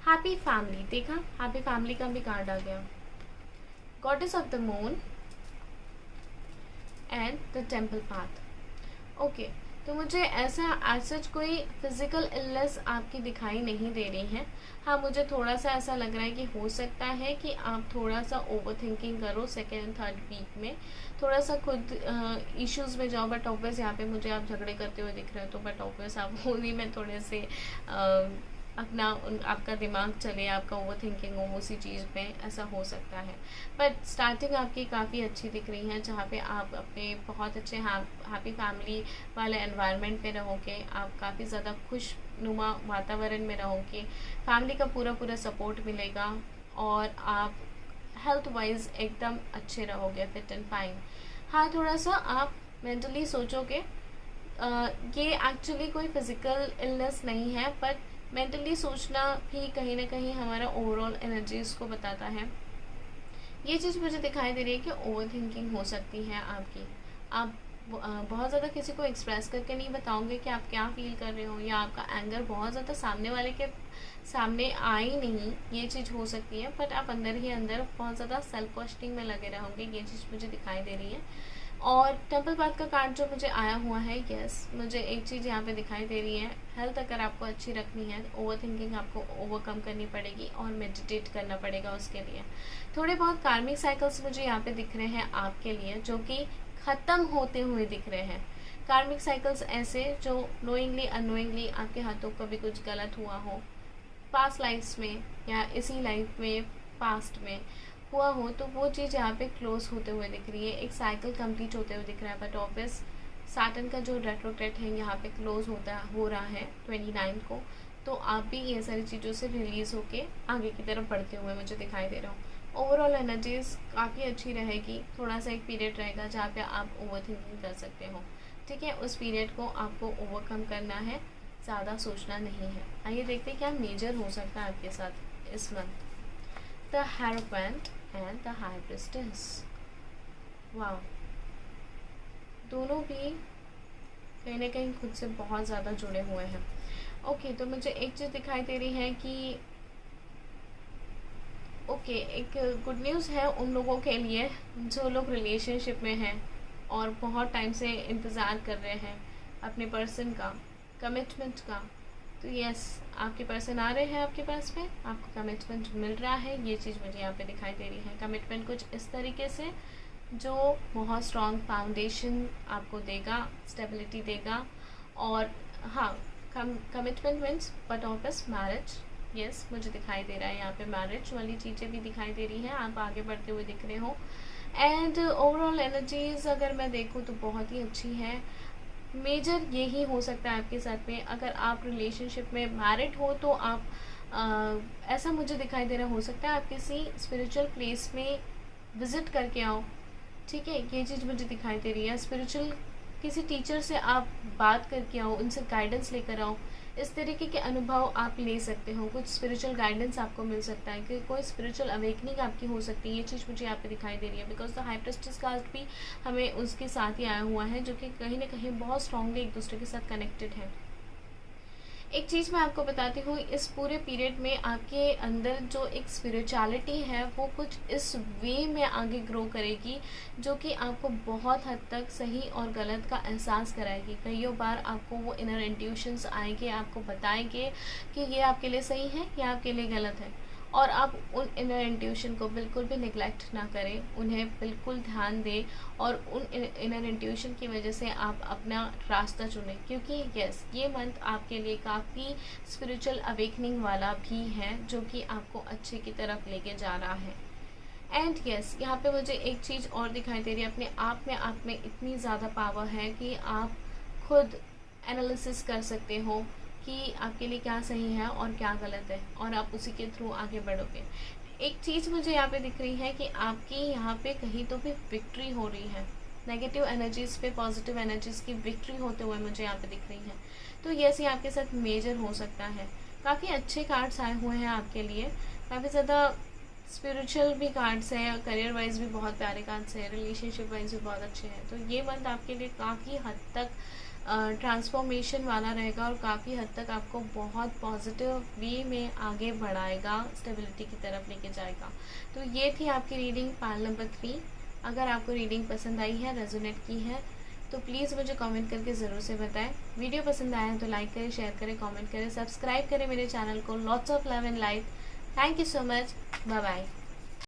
हैप्पी फैमिली, देखा हैप्पी फैमिली का भी कार्ड आ गया। Goddess of the moon and the temple path. Okay, तो मुझे ऐसा सच कोई फिजिकल इलनेस आपकी दिखाई नहीं दे रही है। हाँ, मुझे थोड़ा सा ऐसा लग रहा है कि हो सकता है कि आप थोड़ा सा ओवर थिंकिंग करो सेकेंड एंड थर्ड वीक में, थोड़ा सा खुद इश्यूज में जाओ। बट ऑब्वियस यहाँ पे मुझे आप झगड़े करते हुए दिख रहे हो, तो बट ऑब्वियस आप उन्हीं में थोड़े से आपका दिमाग चले, आपका ओवर थिंकिंग हो उसी चीज़ में, ऐसा हो सकता है। बट स्टार्टिंग आपकी काफ़ी अच्छी दिख रही है, जहाँ पे आप अपने बहुत अच्छे हैप्पी फैमिली वाले एनवायरनमेंट में रहोगे, आप काफ़ी ज़्यादा खुशनुमा वातावरण में रहोगे, फैमिली का पूरा सपोर्ट मिलेगा और आप हेल्थ वाइज एकदम अच्छे रहोगे, फिट एंड फाइन। हाँ, थोड़ा सा आप मेंटली सोचोगे, ये एक्चुअली कोई फिजिकल इलनेस नहीं है, बट मेंटली सोचना भी कहीं ना कहीं हमारा ओवरऑल एनर्जीज को बताता है। ये चीज़ मुझे दिखाई दे रही है कि ओवर थिंकिंग हो सकती है आपकी। आप बहुत ज़्यादा किसी को एक्सप्रेस करके नहीं बताओगे कि आप क्या फील कर रहे हो, या आपका एंगर बहुत ज़्यादा सामने वाले के सामने आई नहीं, ये चीज़ हो सकती है। बट आप अंदर ही अंदर बहुत ज़्यादा सेल्फ क्वेश्चनिंग में लगे रहोगे, ये चीज़ मुझे दिखाई दे रही है। और टेम्पल पाथ का कार्ड जो मुझे आया हुआ है, यस, मुझे एक चीज़ यहाँ पे दिखाई दे रही है। हेल्थ अगर आपको अच्छी रखनी है, ओवर थिंकिंग आपको ओवरकम करनी पड़ेगी और मेडिटेट करना पड़ेगा उसके लिए। थोड़े बहुत कार्मिक साइकिल्स मुझे यहाँ पे दिख रहे हैं आपके लिए, जो कि ख़त्म होते हुए दिख रहे हैं। कार्मिक साइकिल्स ऐसे जो नोइंगली अननोइंगली आपके हाथों कभी कुछ गलत हुआ हो पास्ट लाइफ्स में, या इसी लाइफ में पास्ट में हुआ हो, तो वो चीज़ यहाँ पे क्लोज होते हुए दिख रही है, एक साइकिल कंप्लीट होते हुए दिख रहा है। बट ऑब्वियस सैटर्न का जो रेट्रोग्रेड है यहाँ पे क्लोज हो रहा है 29 को, तो आप भी ये सारी चीज़ों से रिलीज़ होके आगे की तरफ बढ़ते हुए मुझे दिखाई दे रहा हूँ। ओवरऑल एनर्जीज काफ़ी अच्छी रहेगी। थोड़ा सा एक पीरियड रहेगा जहाँ पे आप ओवर थिंकिंग कर सकते हो, ठीक है। उस पीरियड को आपको ओवरकम करना है, ज़्यादा सोचना नहीं है। आइए देखते हैं क्या मेजर हो सकता है आपके साथ इस month. The hierophant and the high priestess. Wow, दोनों भी कहीं ना कहीं खुद से बहुत ज़्यादा जुड़े हुए हैं। ओके, तो मुझे एक चीज़ दिखाई दे रही है कि ओके, एक गुड न्यूज़ है उन लोगों के लिए जो लोग रिलेशनशिप में हैं और बहुत टाइम से इंतज़ार कर रहे हैं अपने पर्सन का, कमिटमेंट का। तो यस, आपके पर्सन आ रहे हैं आपके पास में, आपको कमिटमेंट मिल रहा है। ये चीज़ मुझे यहाँ पे दिखाई दे रही है। कमिटमेंट कुछ इस तरीके से जो बहुत स्ट्रॉन्ग फाउंडेशन आपको देगा, स्टेबिलिटी देगा। और हाँ, commitment means but office marriage, yes, मुझे दिखाई दे रहा है यहाँ पे मैरिज वाली चीज़ें भी दिखाई दे रही हैं। आप आगे बढ़ते हुए दिख रहे हो एंड ओवरऑल एनर्जीज अगर मैं देखूँ तो बहुत ही अच्छी है। मेजर यही हो सकता है आपके साथ में। अगर आप रिलेशनशिप में मैरिड हो तो आप ऐसा मुझे दिखाई दे रहा हो सकता है आप किसी स्पिरिचुअल प्लेस में विज़िट करके आओ, ठीक है। ये चीज़ मुझे दिखाई दे रही है। स्पिरिचुअल किसी टीचर से आप बात करके आओ, उनसे गाइडेंस लेकर आओ। इस तरीके के अनुभव आप ले सकते हो, कुछ स्पिरिचुअल गाइडेंस आपको मिल सकता है, कि कोई स्पिरिचुअल अवेकनिंग आपकी हो सकती है। ये चीज़ मुझे यहाँ पे दिखाई दे रही है because the high priestess card भी हमें उसके साथ ही आया हुआ है, जो कि कहीं ना कहीं बहुत स्ट्रांगली एक दूसरे के साथ कनेक्टेड है। एक चीज़ मैं आपको बताती हूँ, इस पूरे पीरियड में आपके अंदर जो एक स्पिरिचुअलिटी है वो कुछ इस वे में आगे ग्रो करेगी, जो कि आपको बहुत हद तक सही और गलत का एहसास कराएगी। कई बार आपको वो इनर इंट्यूशंस आएंगे, आपको बताएंगे कि ये आपके लिए सही है या आपके लिए गलत है, और आप उन इनर इंट्यूशन को बिल्कुल भी निगलेक्ट ना करें, उन्हें बिल्कुल ध्यान दें और उन इनर इंट्यूशन की वजह से आप अपना रास्ता चुनें। क्योंकि यस, ये मंथ आपके लिए काफ़ी स्पिरिचुअल अवेकनिंग वाला भी है, जो कि आपको अच्छे की तरफ लेके जा रहा है। एंड यस, यहाँ पे मुझे एक चीज़ और दिखाई दे रही है, अपने आप में इतनी ज़्यादा पावर है कि आप खुद एनालिसिस कर सकते हो कि आपके लिए क्या सही है और क्या गलत है, और आप उसी के थ्रू आगे बढ़ोगे। एक चीज़ मुझे यहाँ पे दिख रही है कि आपकी यहाँ पे कहीं तो भी विक्ट्री हो रही है, नेगेटिव एनर्जीज पे पॉजिटिव एनर्जीज की विक्ट्री होते हुए मुझे यहाँ पे दिख रही है। तो यस, ये आपके साथ मेजर हो सकता है। काफ़ी अच्छे कार्ड्स आए हुए हैं आपके लिए, काफ़ी ज़्यादा स्पिरिचुअल भी कार्ड्स हैं, करियर वाइज भी बहुत प्यारे कार्ड्स हैं, रिलेशनशिप वाइज भी बहुत अच्छे हैं। तो ये मंथ आपके लिए काफ़ी हद तक ट्रांसफॉर्मेशन वाला रहेगा और काफ़ी हद तक आपको बहुत पॉजिटिव वे में आगे बढ़ाएगा, स्टेबिलिटी की तरफ लेके जाएगा। तो ये थी आपकी रीडिंग पाल नंबर 3। अगर आपको रीडिंग पसंद आई है, रेजोनेट की है, तो प्लीज़ मुझे कमेंट करके ज़रूर से बताएं। वीडियो पसंद आया तो लाइक करें, शेयर करें, कमेंट करें, सब्सक्राइब करें मेरे चैनल को। Lots of love and light. Thank you so much. Bye bye.